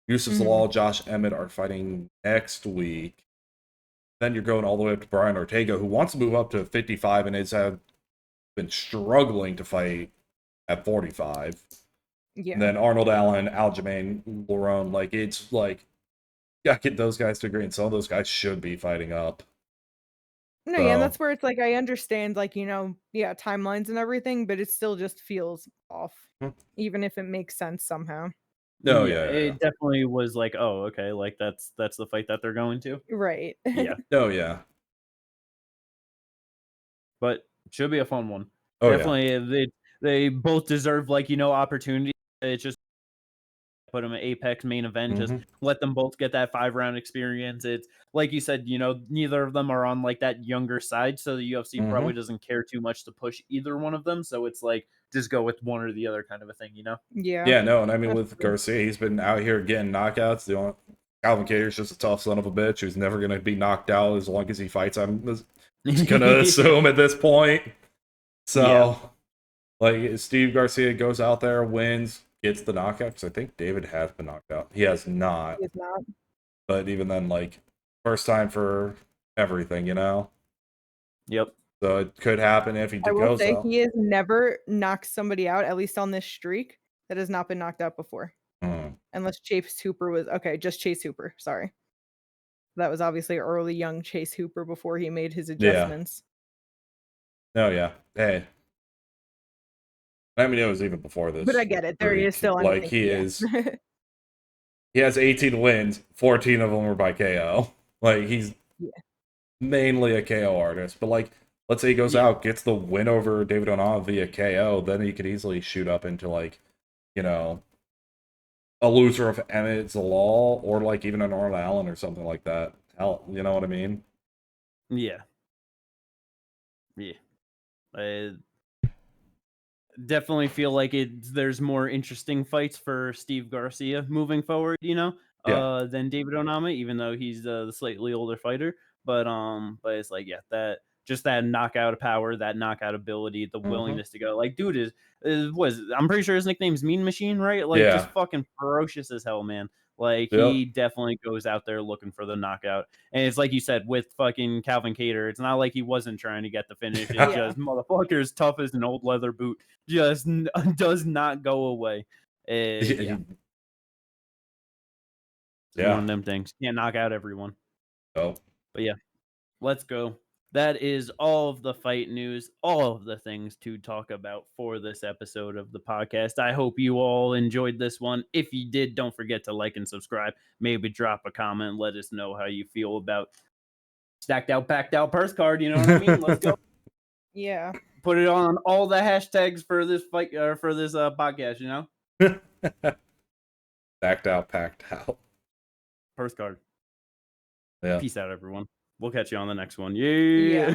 Yusuf Zalal, Josh Emmett are fighting next week. Then you're going all the way up to Brian Ortega, who wants to move up to 55 and has been struggling to fight at 45. Yeah. And then Arnold Allen, Aljamain, Lerone, like it's like you gotta get those guys to agree, and some of those guys should be fighting up. No, yeah, and that's where it's like I understand, like, yeah, timelines and everything, but it still just feels off, even if it makes sense somehow. No, it definitely was like, oh, okay, like that's the fight that they're going to. Right. Yeah. Oh yeah. But should be a fun one. Oh Definitely, yeah. they both deserve like opportunity. It's just put them at Apex main event. Just let them both get that 5-round experience. It's like you said, neither of them are on like that younger side, so the UFC probably doesn't care too much to push either one of them. So it's like just go with one or the other kind of a thing, Yeah. Yeah, no, and I mean with Garcia, he's been out here getting knockouts. Calvin Kattar's just a tough son of a bitch who's never gonna be knocked out as long as he fights. I'm just gonna assume at this point. So, like, Steve Garcia goes out there, wins, gets the knockout, because I think David has been knocked out. He has not. He has not. But even then, like, first time for everything, Yep. So it could happen if he goes out. He has never knocked somebody out, at least on this streak, that has not been knocked out before. Unless Chase Hooper was... Okay, just Chase Hooper, sorry. That was obviously early young Chase Hooper before he made his adjustments. Yeah. Oh, yeah. Hey. I mean, it was even before this. But I get it. There he is still. Like, he is... He has 18 wins. 14 of them were by KO. Like, he's mainly a KO artist. But, like, let's say he goes out, gets the win over David Onama via KO, then he could easily shoot up into, like, a loser of Emmett Zalal, or, like, even an Norman Allen or something like that. Hell, you know what I mean? Yeah. Yeah. I definitely feel like there's more interesting fights for Steve Garcia moving forward, than David Onama, even though he's the slightly older fighter. But it's like, yeah, that knockout power, that knockout ability, the willingness to go. Like, dude I'm pretty sure his nickname's Mean Machine, right? Like, just fucking ferocious as hell, man. Like, he definitely goes out there looking for the knockout. And it's like you said, with fucking Calvin Kattar, it's not like he wasn't trying to get the finish. It's just motherfucker's tough as an old leather boot. Just does not go away. It's one of them things. Can't knock out everyone. Oh. But yeah, let's go. That is all of the fight news, all of the things to talk about for this episode of the podcast. I hope you all enjoyed this one. If you did, don't forget to like and subscribe. Maybe drop a comment. Let us know how you feel about stacked out, packed out Perth card. You know what I mean? Let's go. Yeah. Put it on all the hashtags for this fight, for this podcast, Stacked out, packed out. Perth card. Yeah. Peace out, everyone. We'll catch you on the next one. Yeah.